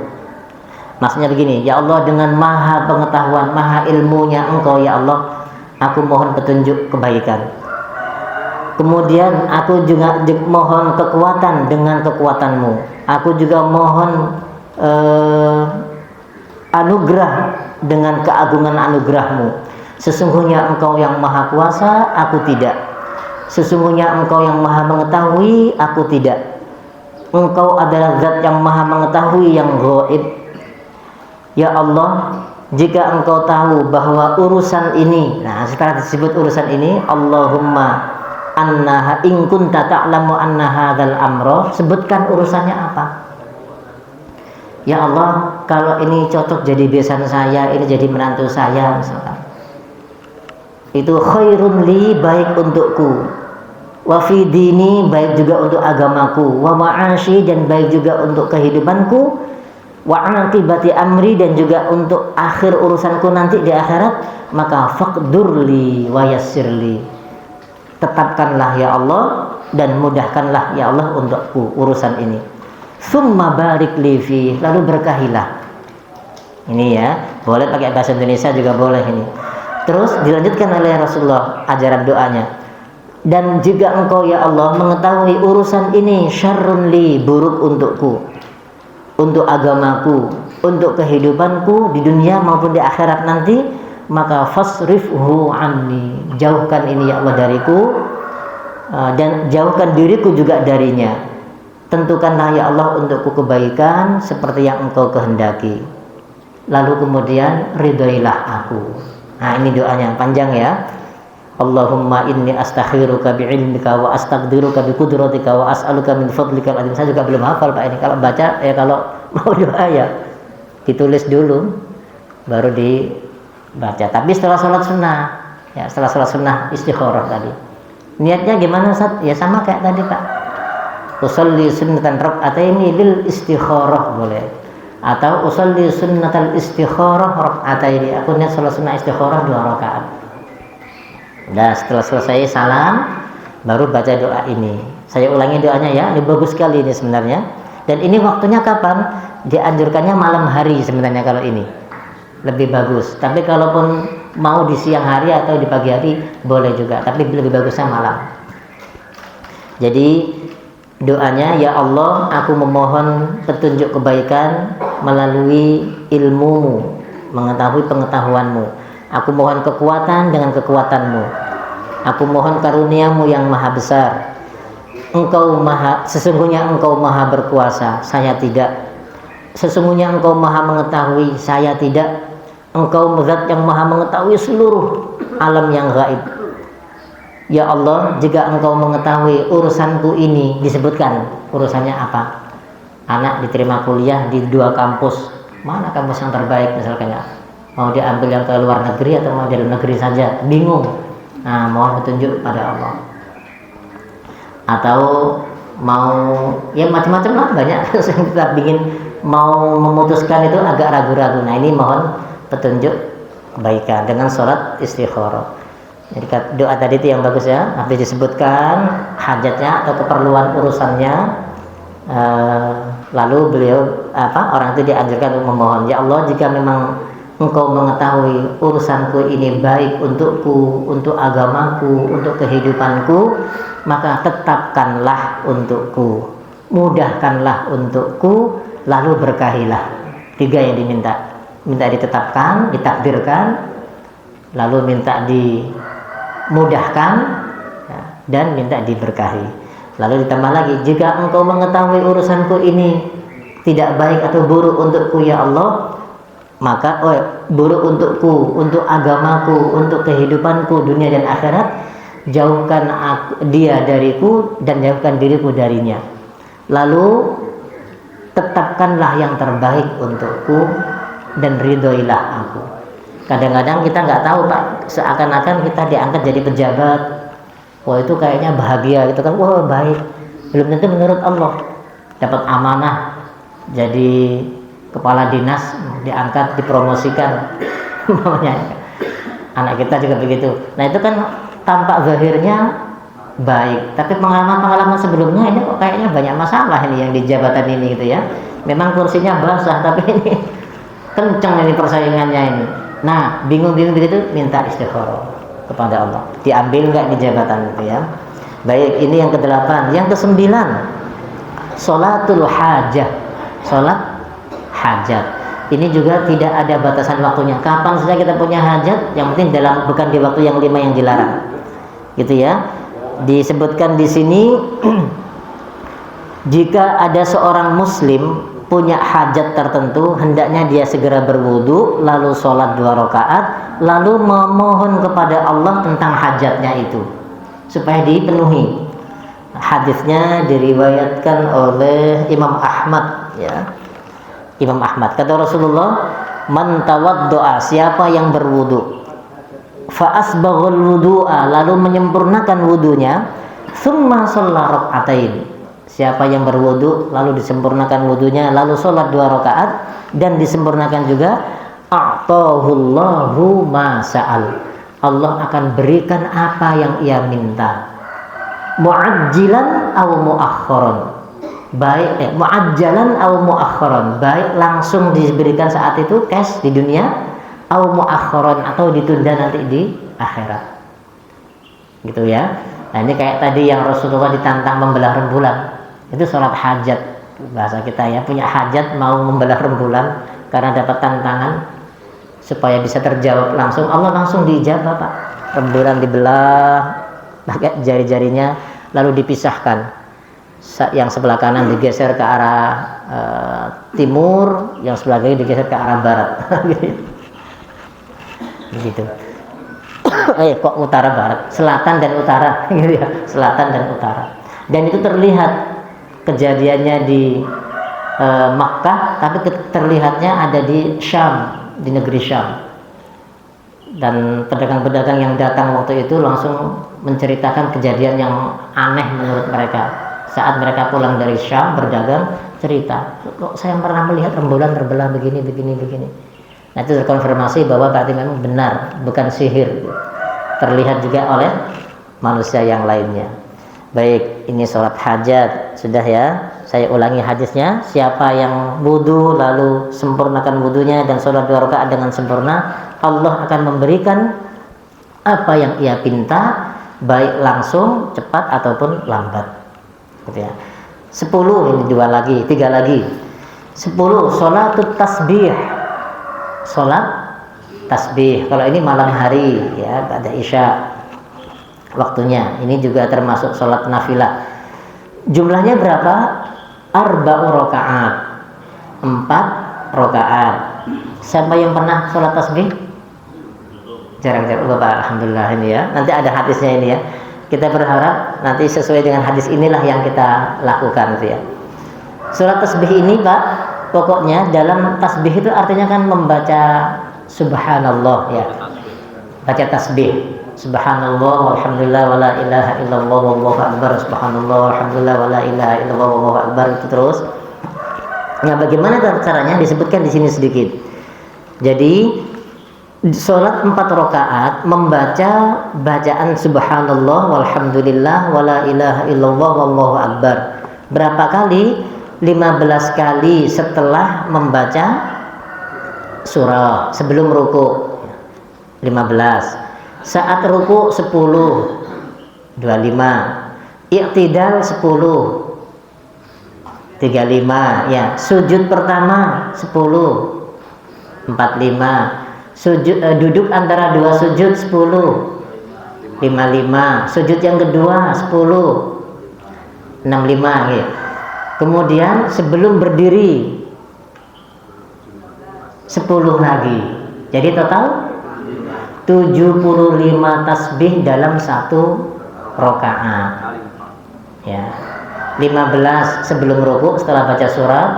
Maksudnya begini, ya Allah, dengan maha pengetahuan, maha ilmunya Engkau ya Allah, aku mohon petunjuk kebaikan. Kemudian aku juga mohon kekuatan dengan kekuatanmu. Aku juga mohon anugerah dengan keagungan anugerahmu. Sesungguhnya Engkau yang maha kuasa, aku tidak. Sesungguhnya Engkau yang maha mengetahui, aku tidak. Engkau adalah zat yang maha mengetahui, yang ghaib. Ya Allah, jika Engkau tahu bahwa urusan ini, nah setelah disebut urusan ini, Allahumma annaha in kunta ta'lamu anna hadzal amra, sebutkan urusannya apa. Ya Allah, kalau ini cocok jadi besan saya, ini jadi menantu saya misalkan, itu khairun li, baik untukku, wa fi dini, baik juga untuk agamaku, wa ma'ashi, dan baik juga untuk kehidupanku, wa aqibati amri, dan juga untuk akhir urusanku nanti di akhirat, maka faqdurli wa yassirli, tetapkanlah ya Allah dan mudahkanlah ya Allah untukku urusan ini. Summa barik li fi, lalu berkahilah. Ini ya, boleh pakai bahasa Indonesia juga boleh ini. Terus dilanjutkan oleh Rasulullah ajaran doanya. Dan jika engkau ya Allah mengetahui urusan ini syarrun li, buruk untukku, untuk agamaku, untuk kehidupanku di dunia maupun di akhirat nanti, maka fasrifhu anni, jauhkan ini ya Allah dariku, dan jauhkan diriku juga darinya. Tentukanlah ya Allah untukku kebaikan seperti yang engkau kehendaki, lalu kemudian ridhoilah aku. Nah, ini doanya panjang ya. Allahumma inni astakhiruka bi'ilmika wa astaqdiruka biqudratika wa as'aluka min fadlikal azim. Saya juga belum hafal Pak ini. Kalau baca ya, kalau mau doa ya ditulis dulu baru dibaca. Tapi setelah sholat sunnah ya, setelah sholat sunnah istikharah tadi. Niatnya gimana Ustaz? Ya sama kayak tadi Pak. Usolli sunnatan rak'ataini lil istikharah boleh, atau usolli sunnatal istikharah rak'ataini, aku niat sholat sunnah istikharah 2 rakaat. Nah, setelah selesai salam baru baca doa ini. Saya ulangi doanya ya, ini bagus sekali ini sebenarnya. Dan ini waktunya kapan? Dianjurkannya malam hari sebenarnya kalau ini lebih bagus. Tapi kalaupun mau di siang hari atau di pagi hari boleh juga, tapi lebih bagusnya malam. Jadi doanya, ya Allah, aku memohon petunjuk kebaikan melalui ilmumu, mengetahui pengetahuanmu. Aku mohon kekuatan dengan kekuatanmu. Aku mohon karuniamu yang maha besar. Sesungguhnya engkau maha berkuasa, saya tidak. Sesungguhnya engkau maha mengetahui, saya tidak. Engkau zat yang maha mengetahui seluruh alam yang gaib. Ya Allah, jika engkau mengetahui urusanku ini, disebutkan urusannya apa. Anak diterima kuliah di 2 kampus, mana kampus yang terbaik misalkan ya. Mau diambil yang ke luar negeri atau mau di dalam negeri saja, bingung. Nah, mohon petunjuk pada Allah. Atau mau ya macam-macam lah, banyak yang kita ingin mau memutuskan itu agak ragu-ragu. Nah, ini mohon petunjuk kebaikan dengan sholat istikharah. Jadi doa tadi itu yang bagus ya, habis disebutkan hajatnya atau keperluan urusannya, lalu beliau orang itu dianjurkan untuk memohon, ya Allah, jika memang engkau mengetahui urusanku ini baik untukku, untuk agamaku, untuk kehidupanku, maka tetapkanlah untukku, mudahkanlah untukku, lalu berkahilah. 3 yang diminta, minta ditetapkan, ditakdirkan, lalu minta dimudahkan, ya, dan minta diberkahi. Lalu ditambah lagi, jika engkau mengetahui urusanku ini tidak baik atau buruk untukku ya Allah, maka buruk untukku, untuk agamaku, untuk kehidupanku dunia dan akhirat, jauhkan dia dariku dan jauhkan diriku darinya. Lalu tetapkanlah yang terbaik untukku dan ridhoilah aku. Kadang-kadang kita nggak tahu Pak, seakan-akan kita diangkat jadi pejabat, wah itu kayaknya bahagia gitu kan, wah baik. Belum tentu menurut Allah. Dapat amanah jadi kepala dinas, diangkat, dipromosikan, anak kita juga begitu. Nah itu kan tampak zahirnya baik, tapi pengalaman-pengalaman sebelumnya ini kok kayaknya banyak masalah ini yang di jabatan ini gitu ya. Memang kursinya basah, tapi ini kencang ini persaingannya ini. Nah bingung-bingung begitu, minta istikharah kepada Allah, diambil nggak di jabatan itu ya. Baik, ini yang ke-8. Yang ke-9, sholatul hajah, sholat hajat. Ini juga tidak ada batasan waktunya, kapan saja kita punya hajat, yang penting bukan di waktu yang 5 yang dilarang gitu ya. Disebutkan di sini jika ada seorang muslim punya hajat tertentu, hendaknya dia segera berwudu, lalu sholat 2 rakaat, lalu memohon kepada Allah tentang hajatnya itu supaya dipenuhi. Hadisnya diriwayatkan oleh Imam Ahmad ya. Imam Ahmad. Kata Rasulullah, man tawaddoa, siapa yang berwudu, fa asbaghul wudu'a, lalu menyempurnakan wudunya, tsumma shalla rak'atain, siapa yang berwudu lalu disempurnakan wudunya, lalu sholat 2 rakaat dan disempurnakan juga, a'tahullahu ma sa'al, Allah akan berikan apa yang ia minta, mu'ajjilan aw mu'akhkharan, baik mu'ajjalan aw mu'akhkharan, baik langsung diberikan saat itu cash di dunia, aw mu'akhkharan, atau ditunda nanti di akhirat, gitu ya. Nah ini kayak tadi yang Rasulullah ditantang membelah rembulan, itu sholat hajat bahasa kita ya, punya hajat mau membelah rembulan karena dapat tantangan supaya bisa terjawab langsung, Allah langsung diijabah Pak. Rembulan dibelah pakai jari-jarinya lalu dipisahkan, yang sebelah kanan digeser ke arah timur, yang sebelah kiri digeser ke arah barat. Begitu. Kok utara barat, selatan dan utara, gitu ya, selatan dan utara. Dan itu terlihat kejadiannya di Makkah, tapi terlihatnya ada di Syam, di negeri Syam. Dan pedagang-pedagang yang datang waktu itu langsung menceritakan kejadian yang aneh menurut mereka. Saat mereka pulang dari Syam berdagang, cerita, kok saya pernah melihat rembulan terbelah begini. Nah itu terkonfirmasi bahwa berarti memang benar, bukan sihir, terlihat juga oleh manusia yang lainnya. Baik, ini sholat hajat sudah ya. Saya ulangi hadisnya, siapa yang wudu lalu sempurnakan wudunya dan sholat 2 rakaat dengan sempurna, Allah akan memberikan apa yang ia pinta, baik langsung, cepat ataupun lambat, gitu ya. 10, ini 2 lagi, 3 lagi. 10, sholatut tasbih, sholat tasbih. Kalau ini malam hari ya, pada isya waktunya, ini juga termasuk sholat nafilah. Jumlahnya berapa? 4 rakaat, 4 rakaat. Siapa yang pernah sholat tasbih? Jarang-jarang Bapak, alhamdulillah ini ya. Nanti ada hadisnya ini ya. Kita berharap nanti sesuai dengan hadis inilah yang kita lakukan gitu ya. Sholat tasbih ini Pak, pokoknya dalam tasbih itu artinya kan membaca subhanallah ya. Baca tasbih. Subhanallah walhamdulillah wala ilaha illallah wallahu akbar, subhanallah walhamdulillah wala ilaha illallah wallahu akbar, itu terus. Nah, bagaimana caranya disebutkan di sini sedikit. Jadi sholat 4 rakaat membaca bacaan subhanallah walhamdulillah wala ilaha illallah wallahu akbar. Berapa kali? 15 kali setelah membaca surah, sebelum ruku 15, saat ruku 10, 25, i'tidal 10, 35 ya, sujud pertama 10, 45, sujud duduk antara 2 sujud 10, 55, sujud yang kedua 10, 65 ya. Kemudian sebelum berdiri 10 lagi. Jadi total 75 tasbih dalam 1 rakaat. Ya. 15 sebelum ruku setelah baca surat,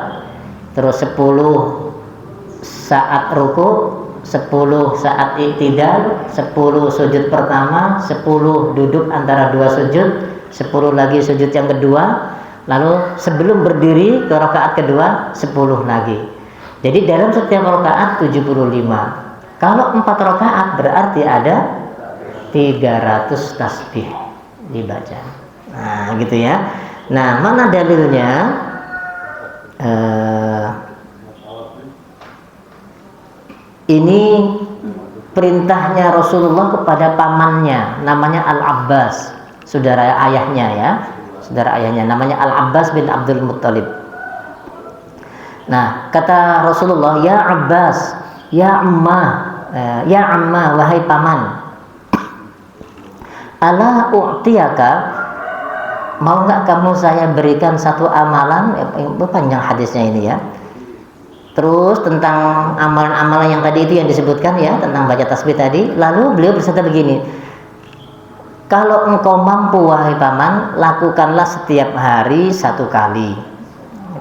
terus 10 saat ruku, 10 saat i'tidal, 10 sujud pertama, 10 duduk antara 2 sujud, 10 lagi sujud yang kedua, lalu sebelum berdiri ke rakaat kedua 10 lagi. Jadi dalam setiap rakaat 75. Kalau 4 rakaat berarti ada 300 tasbih dibaca. Nah, gitu ya. Nah, mana dalilnya? Ini perintahnya Rasulullah kepada pamannya, namanya Al-Abbas, saudara ayahnya ya. Saudara ayahnya namanya Al-Abbas bin Abdul Muttalib. Nah, kata Rasulullah, "Ya Abbas, ya amma, wahai paman, ala u'tiyaka, mau nggak kamu saya berikan satu amalan?" Panjang hadisnya ini ya. Terus tentang amalan-amalan yang tadi itu yang disebutkan ya, tentang baca tasbih tadi. Lalu beliau bersabda begini, "Kalau engkau mampu wahai paman, lakukanlah setiap hari 1 kali."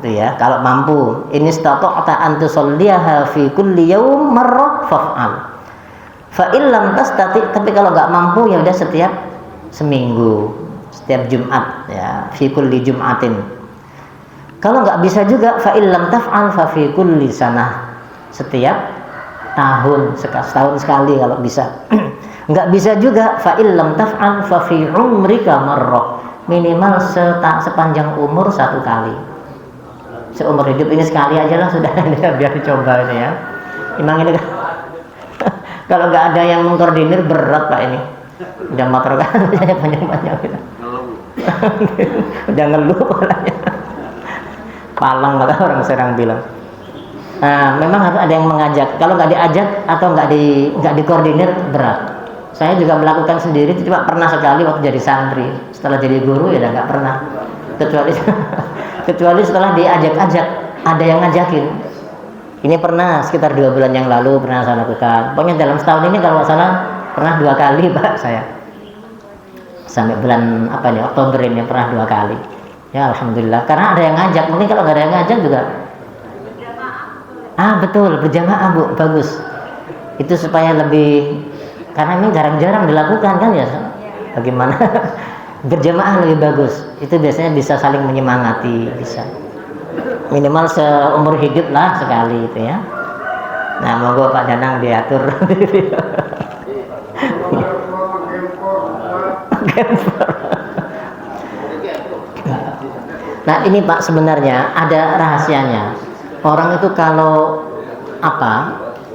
Itu ya, kalau mampu. Ini istata'ta an tusalliha fi kulli yaum marrah faf'al. Fa illam tastati, tapi kalau nggak mampu ya udah setiap seminggu, setiap Jumat ya, fi kulli Jum'atin. Kalau nggak bisa juga fa illam taf'al fa fi kulli sanah, setiap tahun, setahun sekali kalau bisa. Nggak bisa juga fa illam taf'al fa fi umrika marrah, minimal sepanjang umur satu kali. Seumur hidup ini sekali aja lah sudah. Biar dicoba ini ya. Emang ini kalau nggak ada yang mengkoordinir berat Pak ini. Udah motor kan banyak-banyak gitu. Udah ngeluh polanya. Palang maka orang Serang bilang. Nah, memang harus ada yang mengajak. Kalau nggak diajak atau nggak dikoordinir berat. Saya juga melakukan sendiri, cuma pernah sekali waktu jadi santri. Setelah jadi guru ya nggak pernah. Kecuali setelah diajak-ajak, ada yang ngajakin. Ini pernah sekitar 2 bulan yang lalu pernah saya lakukan. Pokoknya dalam setahun ini kalau nggak salah pernah 2 kali Pak saya. Sampai bulan Oktober ini pernah 2 kali. Ya alhamdulillah. Karena ada yang ngajak. Mungkin kalau nggak ada yang ngajak juga. Betul, berjamaah Bu, bagus. Itu supaya lebih, karena ini jarang-jarang dilakukan kan ya. Bagaimana? Berjamaah lebih bagus. Itu biasanya bisa saling menyemangati, bisa. Minimal seumur hidup lah sekali itu ya. Nah, monggo Pak Danang diatur. Nah, ini Pak sebenarnya ada rahasianya. Orang itu kalau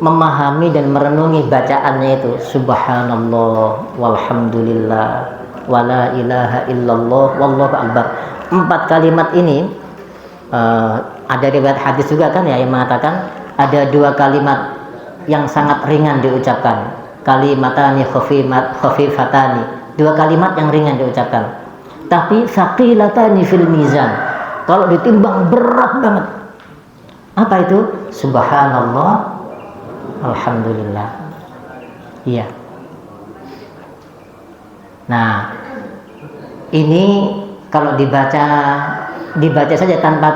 memahami dan merenungi bacaannya itu subhanallah walhamdulillah wala ilaha illallah wallahu akbar. 4 kalimat ini ada riwayat hadis juga kan ya yang mengatakan ada 2 kalimat yang sangat ringan diucapkan. Kalimatani khafifatani. 2 kalimat yang ringan diucapkan. Tapi saqilatani fil mizan. Kalau ditimbang berat banget. Apa itu? Subhanallah alhamdulillah. Iya. Nah, ini kalau dibaca saja tanpa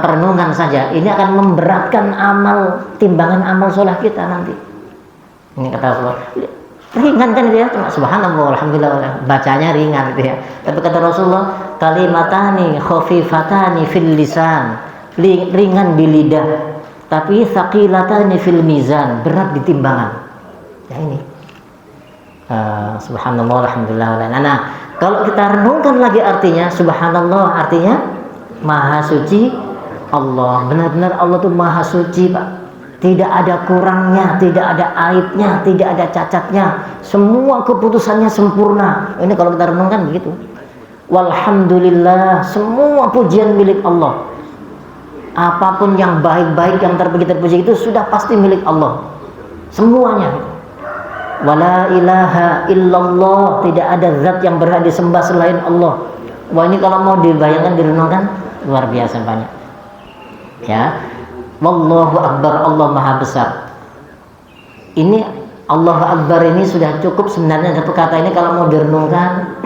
perenungan saja, ini akan memberatkan timbangan amal sholat kita nanti. Ini kata Rasulullah, ringan kan itu ya, cuma subhanallah alhamdulillah, bacanya ringan gitu ya. Tapi kata Rasulullah, kalimatani khafifatani fil lisan, ringan di lidah, tapi thaqilatani fil mizan, berat di timbangan. Ya ini. Subhanallah alhamdulillah. Nah, kalau kita renungkan lagi artinya, subhanallah artinya maha suci Allah. Benar-benar Allah itu maha suci Pak. Tidak ada kurangnya, tidak ada aibnya, tidak ada cacatnya. Semua keputusannya sempurna. Ini kalau kita renungkan begitu. Walhamdulillah, semua pujian milik Allah. Apapun yang baik-baik, yang terpuji-terpuji itu sudah pasti milik Allah. Semuanya. Wala ilaha illallah, tidak ada zat yang berhak disembah selain Allah. Wah, ini kalau mau dibayangkan, direnungkan, luar biasa banyak. Ya. Wallahu akbar, Allah maha besar. Ini Allahu akbar ini sudah cukup sebenarnya. Satu kata ini kalau mau direnungkan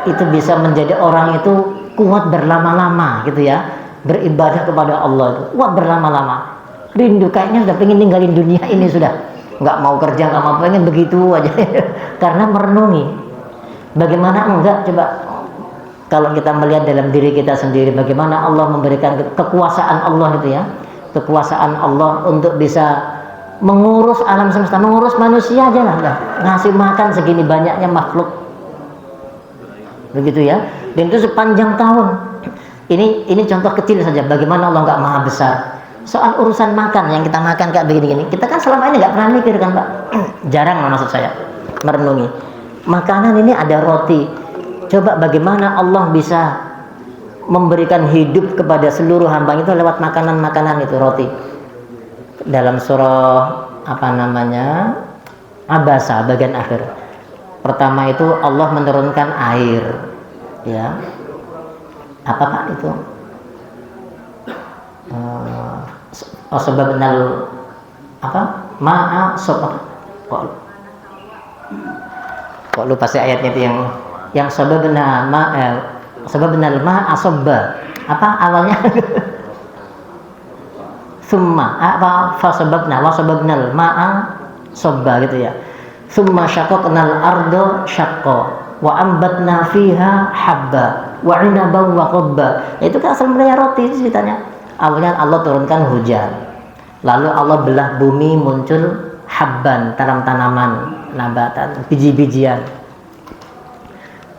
itu bisa menjadi orang itu kuat berlama-lama gitu ya. Beribadah kepada Allah itu kuat berlama-lama. Rindu, kayaknya sudah pengen ninggalin dunia ini sudah. Nggak mau kerja, nggak mau, pengen begitu aja. Karena merenungi. Bagaimana enggak, coba kalau kita melihat dalam diri kita sendiri, bagaimana Allah memberikan kekuasaan Allah itu ya, kekuasaan Allah untuk bisa mengurus alam semesta, mengurus manusia aja lah, ngasih makan segini banyaknya makhluk, begitu ya. Dan itu sepanjang tahun. Ini contoh kecil saja, bagaimana Allah nggak maha besar. Soal urusan makan, yang kita makan kayak begini-gini, kita kan selama ini nggak pernah mikir kan Pak. Jarang maksud saya merenungi. Makanan ini ada roti. Coba bagaimana Allah bisa memberikan hidup kepada seluruh hamba itu lewat makanan-makanan itu, roti. Dalam surah Abasa bagian akhir. Pertama itu Allah menurunkan air. Ya. Apa Pak itu? Sebabnal kok lupa sih ayatnya itu yang sebabna Sababnal ma'a sabba. Apa awalnya? Summa apa fasababna wa sababnal ma'a sabba gitu ya. Summa syaqaqnal arda syaqqa wa ambatna fiha habba wa 'inaban wa qobba. Itu kan asal mulanya roti ceritanya. Awalnya Allah turunkan hujan. Lalu Allah belah bumi, muncul habban, tanaman, nabatan, biji-bijian.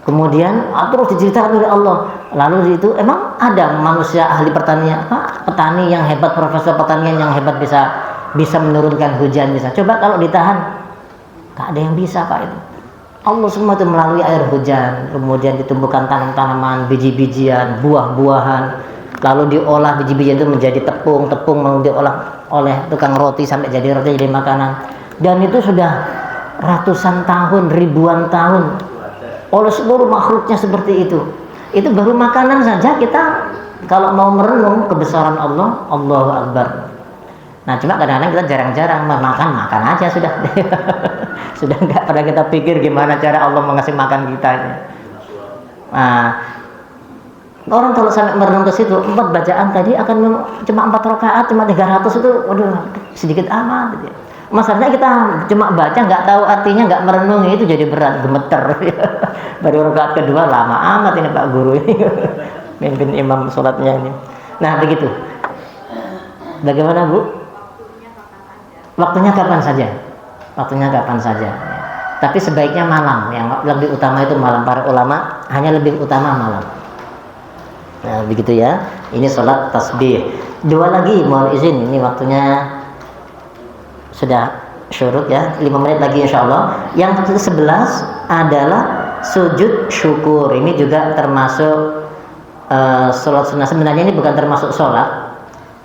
Kemudian terus diceritakan oleh Allah. Lalu itu emang ada manusia ahli pertanian, petani yang hebat, profesor pertanian yang hebat bisa menurunkan hujan bisa. Coba kalau ditahan, gak ada yang bisa Pak itu. Allah semua itu melalui air hujan, kemudian ditumbuhkan tanaman-tanaman, biji-bijian, buah-buahan, lalu diolah biji-bijian itu menjadi tepung diolah oleh tukang roti sampai jadi roti, jadi makanan. Dan itu sudah ratusan tahun, ribuan tahun oleh seluruh makhluknya seperti itu. Itu baru makanan saja. Kita kalau mau merenung kebesaran Allah, Allahu Akbar. Nah cuma kadang-kadang kita jarang-jarang makan aja sudah. Sudah nggak pernah kita pikir gimana cara Allah mengasih makan kita. Nah, orang kalau sampai merenung ke situ, 4 bacaan tadi akan cuma 4 rakaat, cuma 300 itu, waduh sedikit amat. Gitu. Masalahnya kita cuma baca nggak tahu artinya, nggak merenungi, itu jadi berat, gemeter. Baru rakaat kedua lama amat ini Pak Guru ini mimpin imam sholatnya ini. Nah begitu. Bagaimana Bu? Waktunya kapan saja? Waktunya kapan saja. Tapi sebaiknya malam, yang lebih utama itu malam. Para ulama hanya lebih utama malam. Nah begitu ya. Ini sholat tasbih. 2 lagi mohon izin, ini waktunya sudah syurut ya, 5 menit lagi insya Allah. Yang ke-11 adalah sujud syukur. Ini juga termasuk sholat sunnah. Sebenarnya ini bukan termasuk sholat,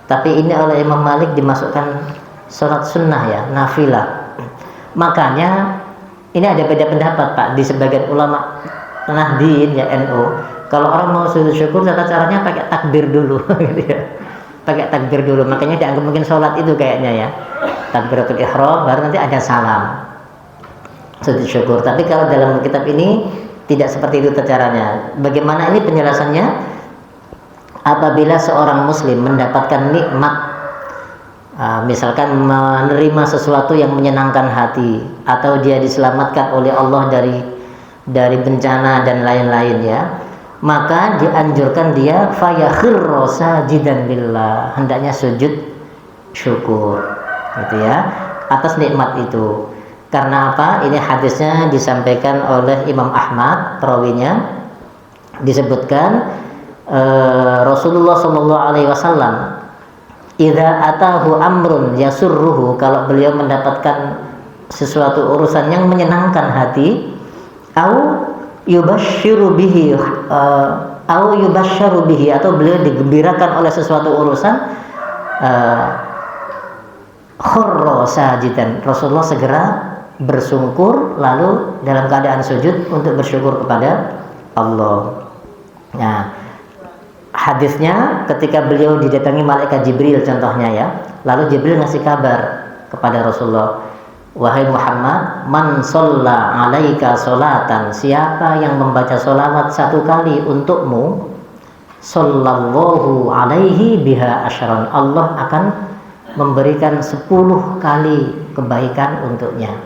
tapi ini oleh Imam Malik dimasukkan sholat sunnah ya, nafilah. Makanya ini ada beda pendapat Pak di sebagian ulama Nahdien ya, NU. Kalau orang mau sujud syukur, tata caranya pakai takbir dulu gitu ya. Pakai takbir dulu, makanya dianggap mungkin sholat itu kayaknya ya, takbiratul ihram, baru nanti ada salam sujud syukur. Tapi kalau dalam kitab ini tidak seperti itu caranya. Bagaimana ini penjelasannya? Apabila seorang muslim mendapatkan nikmat, misalkan menerima sesuatu yang menyenangkan hati, atau dia diselamatkan oleh Allah dari bencana dan lain-lain ya, maka dianjurkan dia fayakhirru sajidan lillah, hendaknya sujud syukur gitu ya atas nikmat itu. Karena apa? Ini hadisnya disampaikan oleh Imam Ahmad, perawinya disebutkan Rasulullah SAW idza atahu amrun yasurruhu, kalau beliau mendapatkan sesuatu urusan yang menyenangkan hati, au yubashshiru bihi atau beliau digembirakan oleh sesuatu urusan, khurra sajidan, Rasulullah segera bersungkur lalu dalam keadaan sujud untuk bersyukur kepada Allah. Nah, hadisnya ketika beliau didatangi malaikat Jibril contohnya ya, lalu Jibril ngasih kabar kepada Rasulullah, wahai Muhammad, man shalla alaika sholatan, siapa yang membaca sholawat 1 kali untukmu, sallallahu alaihi biha asyran, Allah akan memberikan 10 kali kebaikan untuknya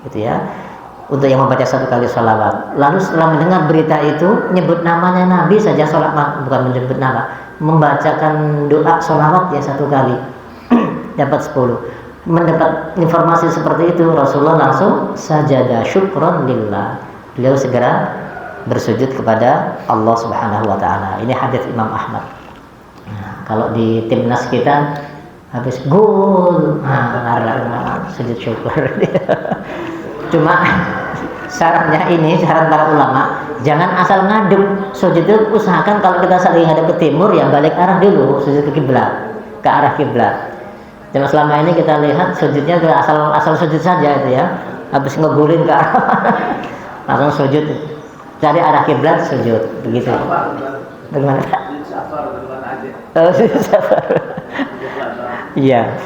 gitu ya, untuk yang membaca 1 kali sholawat. Lalu setelah mendengar berita itu, nyebut namanya Nabi saja, sholat bukan menyebut nama, membacakan doa sholawat ya 1 kali dapat 10. Mendapat informasi seperti itu, Rasulullah langsung sajada syukron lillah, beliau segera bersujud kepada Allah Subhanahu wa Ta'ala. Ini hadis Imam Ahmad. Nah, kalau di timnas kita habis gol, sujud syukur. Cuma sarannya ini, saran para ulama, jangan asal ngadep sujud itu. Usahakan kalau kita saling ngadep ke timur ya balik arah dulu, sujud ke kiblat, ke arah kiblat. Cuma selama ini kita lihat sujudnya asal sujud saja itu ya, habis ngegulin ke arah langsung sujud, cari arah kiblat sujud begitu. Bagaimana Pak? Sujud safar. Iya,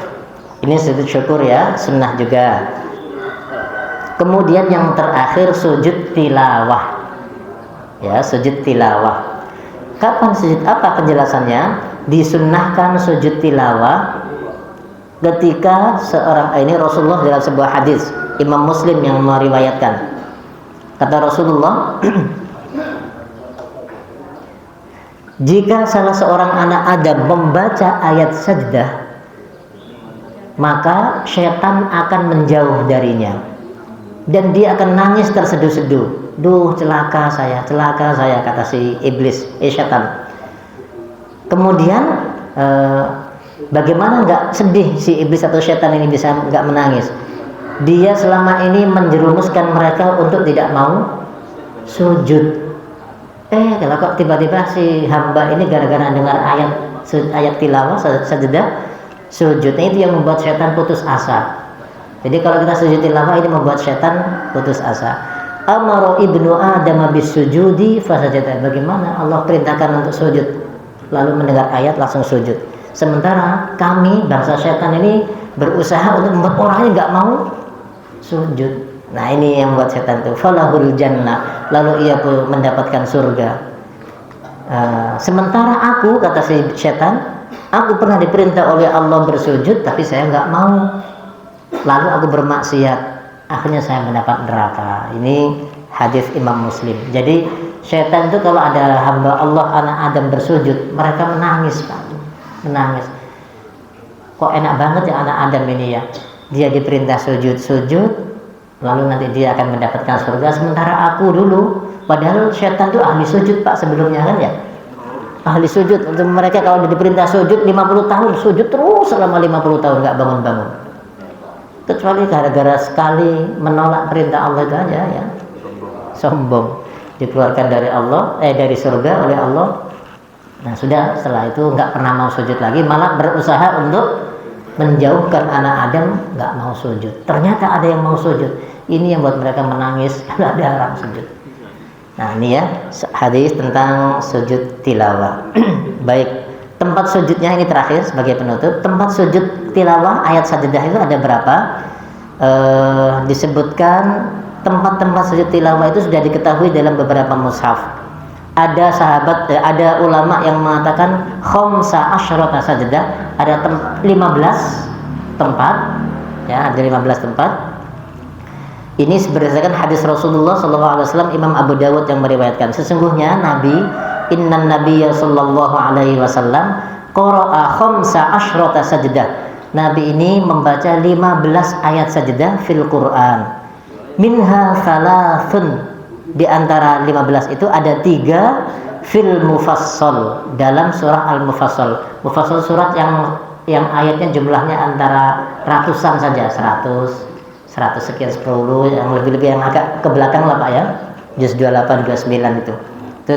ini sujud syukur ya, sunnah juga. Kemudian yang terakhir sujud tilawah ya, sujud tilawah. Kapan sujud? Apa penjelasannya? Disunnahkan sujud tilawah ketika seorang, ini Rasulullah dalam sebuah hadis, Imam Muslim yang meriwayatkan. Kata Rasulullah, jika salah seorang anak Adam membaca ayat sajdah, maka syaitan akan menjauh darinya dan dia akan nangis terseduh-seduh. Duh, celaka saya, kata si iblis, syaitan. Kemudian bagaimana nggak sedih si iblis atau syaitan ini bisa nggak menangis? Dia selama ini menjerumuskan mereka untuk tidak mau sujud. Kalau kok tiba-tiba si hamba ini gara-gara dengar ayat tilawah sajdah sujudnya, itu yang membuat syaitan putus asa. Jadi kalau kita sujud tilawah ini membuat syaitan putus asa. Amara ibnu Adam bisujudi fasajada. Bagaimana Allah perintahkan untuk sujud, lalu mendengar ayat langsung sujud. Sementara kami bangsa syaitan ini berusaha untuk membuat orangnya nggak mau sujud. Nah, ini yang membuat setan itu falahul jannah, lalu ia pun mendapatkan surga. Sementara aku, kata si setan, aku pernah diperintah oleh Allah bersujud tapi saya nggak mau, lalu aku bermaksiat, akhirnya saya mendapat neraka. Ini hadis Imam Muslim. Jadi setan itu kalau ada hamba Allah anak Adam bersujud, mereka menangis, Pak. Menangis. Kok enak banget ya anak Adam ini ya, dia diperintah sujud, lalu nanti dia akan mendapatkan surga. Sementara aku dulu, padahal setan itu ahli sujud, Pak, sebelumnya kan ya, ahli sujud. Untuk mereka kalau diperintah sujud 50 tahun sujud terus selama 50 tahun nggak bangun-bangun, kecuali gara-gara sekali menolak perintah Allah itu aja ya, sombong, dikeluarkan dari Allah, dari surga oleh Allah. Nah sudah, setelah itu nggak pernah mau sujud lagi, malah berusaha untuk menjauhkan anak Adam, nggak mau sujud. Ternyata ada yang mau sujud. Ini yang buat mereka menangis karena ada orang sujud. Nah ini ya hadis tentang sujud tilawah. Baik, tempat sujudnya ini terakhir sebagai penutup. Tempat sujud tilawah ayat sajdah itu ada berapa? Disebutkan tempat-tempat sujud tilawah itu sudah diketahui dalam beberapa mushaf. Ada sahabat, ada ulama yang mengatakan khamsa asyrata sajdah, ada 15 tempat, ya, ada 15 tempat. Ini berdasarkan hadis Rasulullah SAW, Imam Abu Dawud yang meriwayatkan. Sesungguhnya Nabi, innan Nabiyya sallallahu alaihi wasallam qara'a khamsa asyrata sajdah. Nabi ini membaca 15 ayat sajdah fil Quran. Minha thalathun, di antara 15 itu ada 3 fil mufassal, dalam surah Al-Mufassal. Mufassal surat yang ayatnya jumlahnya antara ratusan saja, 100 sekian 10, yang lebih-lebih yang agak ke belakang lah Pak ya, juz 28 29 itu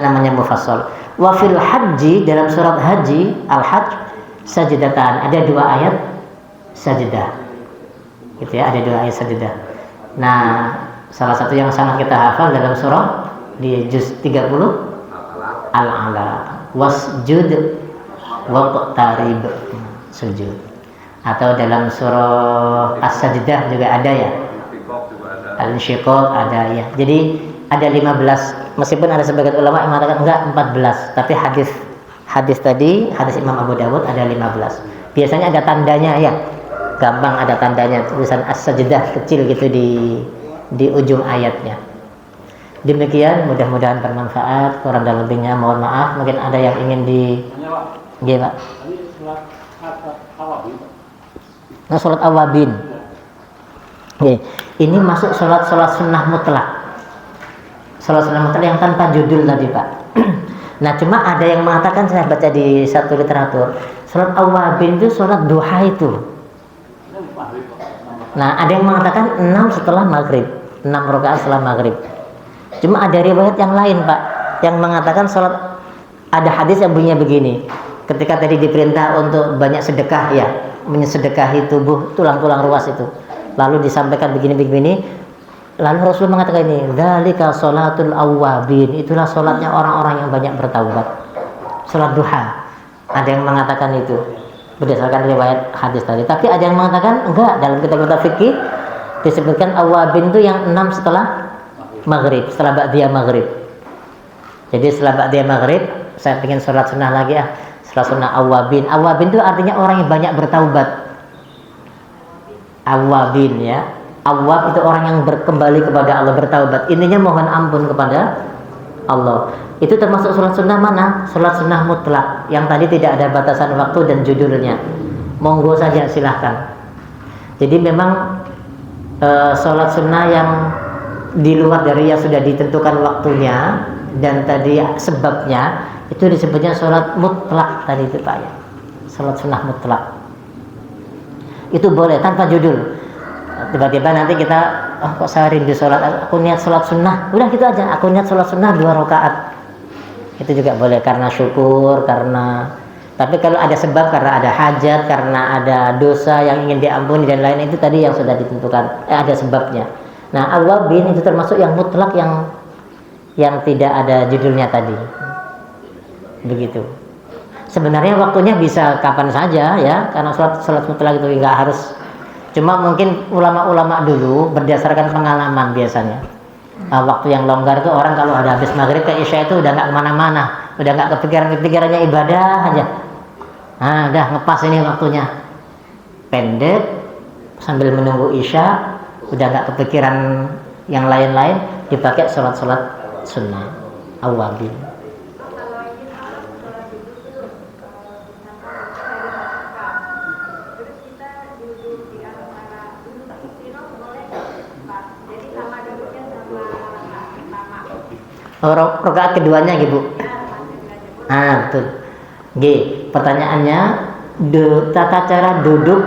namanya mufassal. Wa fil haji, dalam surat haji Al-Hajj sajdatan, ada 2 ayat sajdah gitu ya, ada 2 ayat sajdah. Nah salah satu yang sangat kita hafal dalam surah di juz 30 Al-Ala, wasjud waqtarib, sujud. Atau dalam surah As-Sajdah juga ada ya, Al-Insyiqaq ada ya. Jadi ada 15, meskipun ada sebagian ulama yang mengatakan enggak 14, tapi hadis tadi, hadis Imam Abu Dawud ada 15. Biasanya ada tandanya ya, gampang ada tandanya, tulisan As-Sajdah kecil gitu di ujung ayatnya. Demikian, mudah-mudahan bermanfaat. Kurang dan lebihnya mohon maaf. Mungkin ada yang ingin Pak. Nah, sholat awabin. Ini masuk sholat sunnah mutlak. Sholat sunnah mutlak yang tanpa judul tadi Pak. Nah cuma ada yang mengatakan, saya baca di satu literatur, sholat awabin itu sholat duha itu. Nah ada yang mengatakan 6 setelah maghrib, 6 rakaat setelah maghrib. Cuma ada riwayat yang lain Pak, yang mengatakan sholat, ada hadis yang bunyinya begini, ketika tadi diperintah untuk banyak sedekah ya, mensedekahi tubuh tulang-tulang ruas itu, lalu disampaikan begini-begini, lalu Rasul mengatakan ini, dzalika sholatul awwabin, itulah sholatnya orang-orang yang banyak bertaubat, sholat duha. Ada yang mengatakan itu berdasarkan riwayat hadis tadi. Tapi ada yang mengatakan enggak, dalam kitab-kitab fikih disebutkan awwabin itu yang 6 setelah maghrib, setelah ba'diyah maghrib. Jadi setelah ba'diyah maghrib saya pengen sholat sunnah lagi sholat sunnah awabin. Awabin itu artinya orang yang banyak bertaubat. Awabin ya. Awab itu orang yang kembali kepada Allah, bertaubat. Intinya mohon ampun kepada Allah. Itu termasuk sholat sunnah mana? Sholat sunnah mutlak, yang tadi tidak ada batasan waktu dan judulnya. Monggo saja, silahkan. Jadi memang sholat sunnah yang di luar dari yang sudah ditentukan waktunya dan tadi sebabnya, itu disebutnya sholat mutlak tadi itu Pak ya. Sholat sunnah mutlak itu boleh tanpa judul. Tiba-tiba nanti kita, kok saya rindu sholat, aku niat sholat sunnah, udah gitu aja, aku niat sholat sunnah 2 rakaat. Itu juga boleh karena syukur, tapi kalau ada sebab, karena ada hajat, karena ada dosa yang ingin diampuni dan lain, itu tadi yang sudah ditentukan, ada sebabnya. Nah, awabin itu termasuk yang mutlak, yang tidak ada judulnya tadi. Begitu. Sebenarnya waktunya bisa kapan saja ya, karena sholat mutlak itu enggak harus. Cuma mungkin ulama-ulama dulu berdasarkan pengalaman biasanya. Waktu yang longgar itu orang kalau ada habis maghrib ke isya itu udah nggak kemana-mana, udah nggak kepikirannya ibadah aja. Nah, udah ngepas ini waktunya, pendek sambil menunggu isya, udah nggak kepikiran yang lain-lain, dipakai sholat sunnah awabin. Rakaat keduanya gitu. Betul. G. Pertanyaannya, tata cara duduk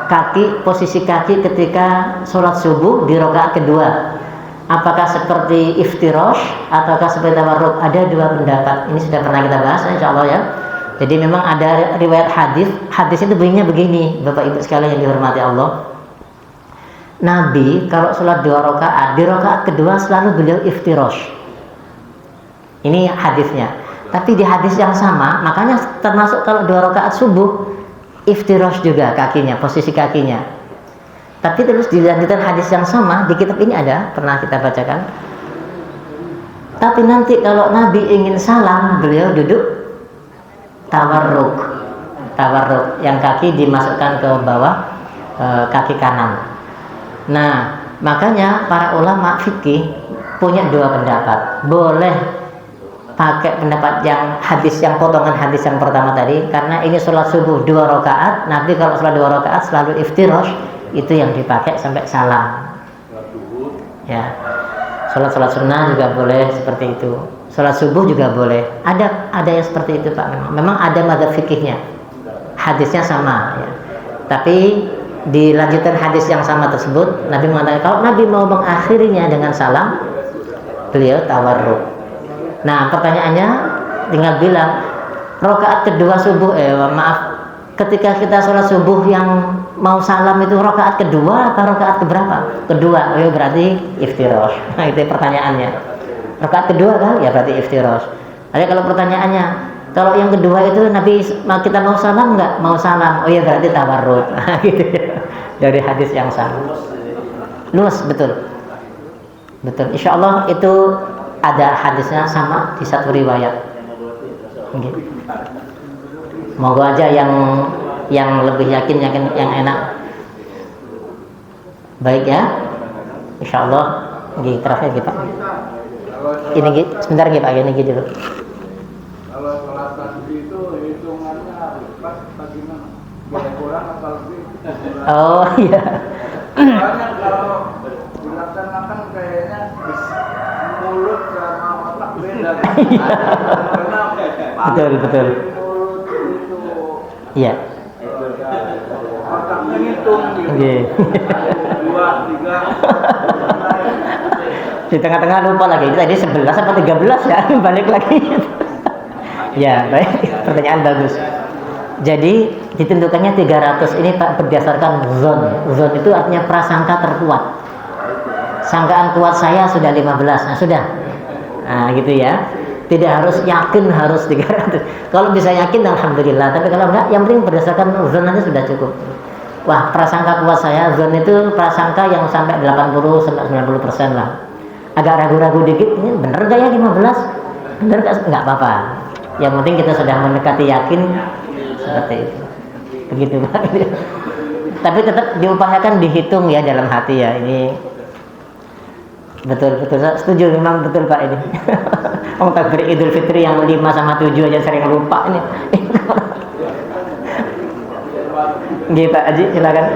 kaki, posisi kaki ketika sholat subuh di rakaat kedua. Apakah seperti iftirash ataukah seperti tawarruk? Ada 2 pendapat. Ini sudah pernah kita bahas, insya Allah ya. Jadi memang ada riwayat hadis. Hadis itu bunyinya begini, Bapak Ibu sekalian yang dihormati Allah. Nabi kalau sholat 2 rakaat, di rakaat kedua selalu beliau iftirash. Ini hadisnya. Tapi di hadis yang sama, makanya termasuk kalau 2 rakaat subuh iftirash juga kakinya, posisi kakinya. Tapi terus dilanjutkan hadis yang sama di kitab ini ada, pernah kita bacakan. Tapi nanti kalau Nabi ingin salam, beliau duduk tawarruk, yang kaki dimasukkan ke bawah kaki kanan. Nah, makanya para ulama fikih punya 2 pendapat. Boleh pakai pendapat yang hadis, yang potongan hadis yang pertama tadi, karena ini sholat subuh 2 rakaat. Nabi kalau sholat 2 rakaat selalu iftirash, itu yang dipakai sampai salam. Ya, sholat sunnah juga boleh seperti itu. Sholat subuh juga boleh. Ada yang seperti itu Pak. Memang ada madzhab fikihnya. Hadisnya sama. Ya. Tapi dilanjutkan hadis yang sama tersebut, Nabi mengatakan kalau Nabi mau mengakhirinya dengan salam, beliau tawarruk. Nah, pertanyaannya tinggal bilang rakaat kedua subuh, ketika kita sholat subuh yang mau salam itu rakaat kedua atau rakaat keberapa? Kedua. Berarti iftirash. Nah, itu pertanyaannya. Rakaat kedua kan? Ya berarti iftirash. Ada kalau pertanyaannya, kalau yang kedua itu Nabi kita mau salam nggak? Mau salam. Berarti tawarruk. Gitu ya. Dari hadis yang sama. Luas, betul. Insya Allah itu ada hadisnya sama di satu riwayat. Okay. Moga aja yang lebih yakin yang enak. Baik ya. Insya Allah. Terakhir kita. Ini sebentar Pak. Ini dulu. Kalau sholat tasbih itu hitungannya pas bagaimana? Boleh kurang atau lebih? Oh iya. Soalnya kalau dilaksanakan kayaknya mulut sama otak beda. Betul. Iya. Otaknya ngitung gitu. 2, 3. Di tengah-tengah lupa lagi. Tadi 11 apa 13 ya? Balik lagi. Ya, baik. Pertanyaan bagus. Jadi ditentukannya 300 ini Pak berdasarkan zon. Zon itu artinya prasangka terkuat. Sangkaan kuat saya sudah 15. Nah, sudah. Nah, gitu ya. Tidak harus yakin harus 300. Kalau bisa yakin alhamdulillah, tapi kalau enggak yang penting berdasarkan zon aja sudah cukup. Wah, prasangka kuat saya, zon itu prasangka yang sampai 80 sampai 90% lah. Agak ragu-ragu dikit, ini bener gak ya 15? Bener gak? Enggak apa-apa. Yang penting kita sudah mendekati yakin seperti itu. Begitu Pak. Tapi tetap diupayakan dihitung ya dalam hati ya. Ini betul setuju, memang betul Pak ini. Om takbir Idul Fitri yang 5 sama 7 aja sering lupa ini. Nggih Pak Haji, silakan.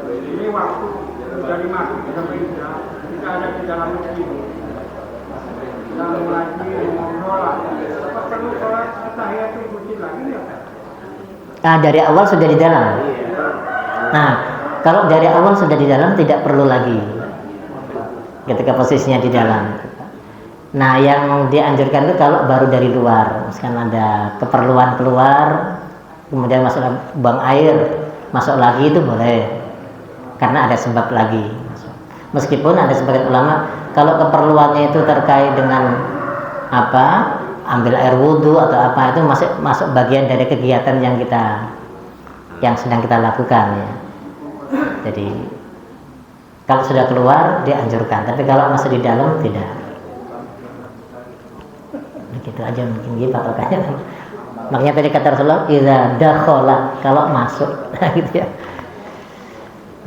Ini waktu dari maghrib sampai isya kita ada di dalam masjid. Kita lagi ngobrol lah. Apa perlu sholat tahiyatul masjid lagi ya? Dari awal sudah di dalam. Nah, kalau dari awal sudah di dalam tidak perlu lagi. Ketika posisinya di dalam. Nah, yang dianjurkan itu kalau baru dari luar, misalkan ada keperluan keluar, kemudian masuk buang air, masuk lagi itu boleh, karena ada sebab lagi. Meskipun ada sebagian ulama kalau keperluannya itu terkait dengan apa, ambil air wudhu atau apa, itu masuk bagian dari kegiatan yang sedang kita lakukan ya. Jadi kalau sudah keluar dianjurkan, tapi kalau masih di dalam tidak. Begitu aja mungkin gitu patokannya. Makanya tadi kata Rasulullah, idza dakhala, kalau masuk. Gitu ya.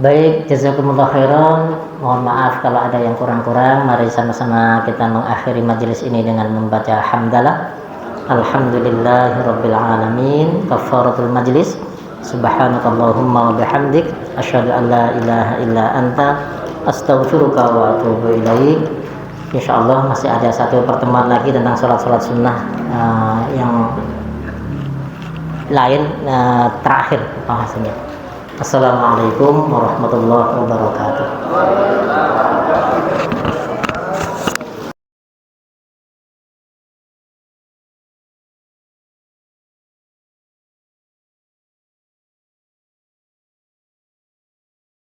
Baik, jazakumullah khairan. Mohon maaf kalau ada yang kurang-kurang. Mari sama-sama kita mengakhiri majelis ini dengan membaca hamdalah. Alhamdulillahirabbil alamin. Kafaratul majlis. Subhanakallahumma wa bihamdik asyhadu an la ilaha illa anta astaghfiruka wa atubu ilaik. Insyaallah masih ada satu pertemuan lagi tentang salat-salat sunnah yang lain terakhir bahasanya. Assalamualaikum warahmatullahi wabarakatuh.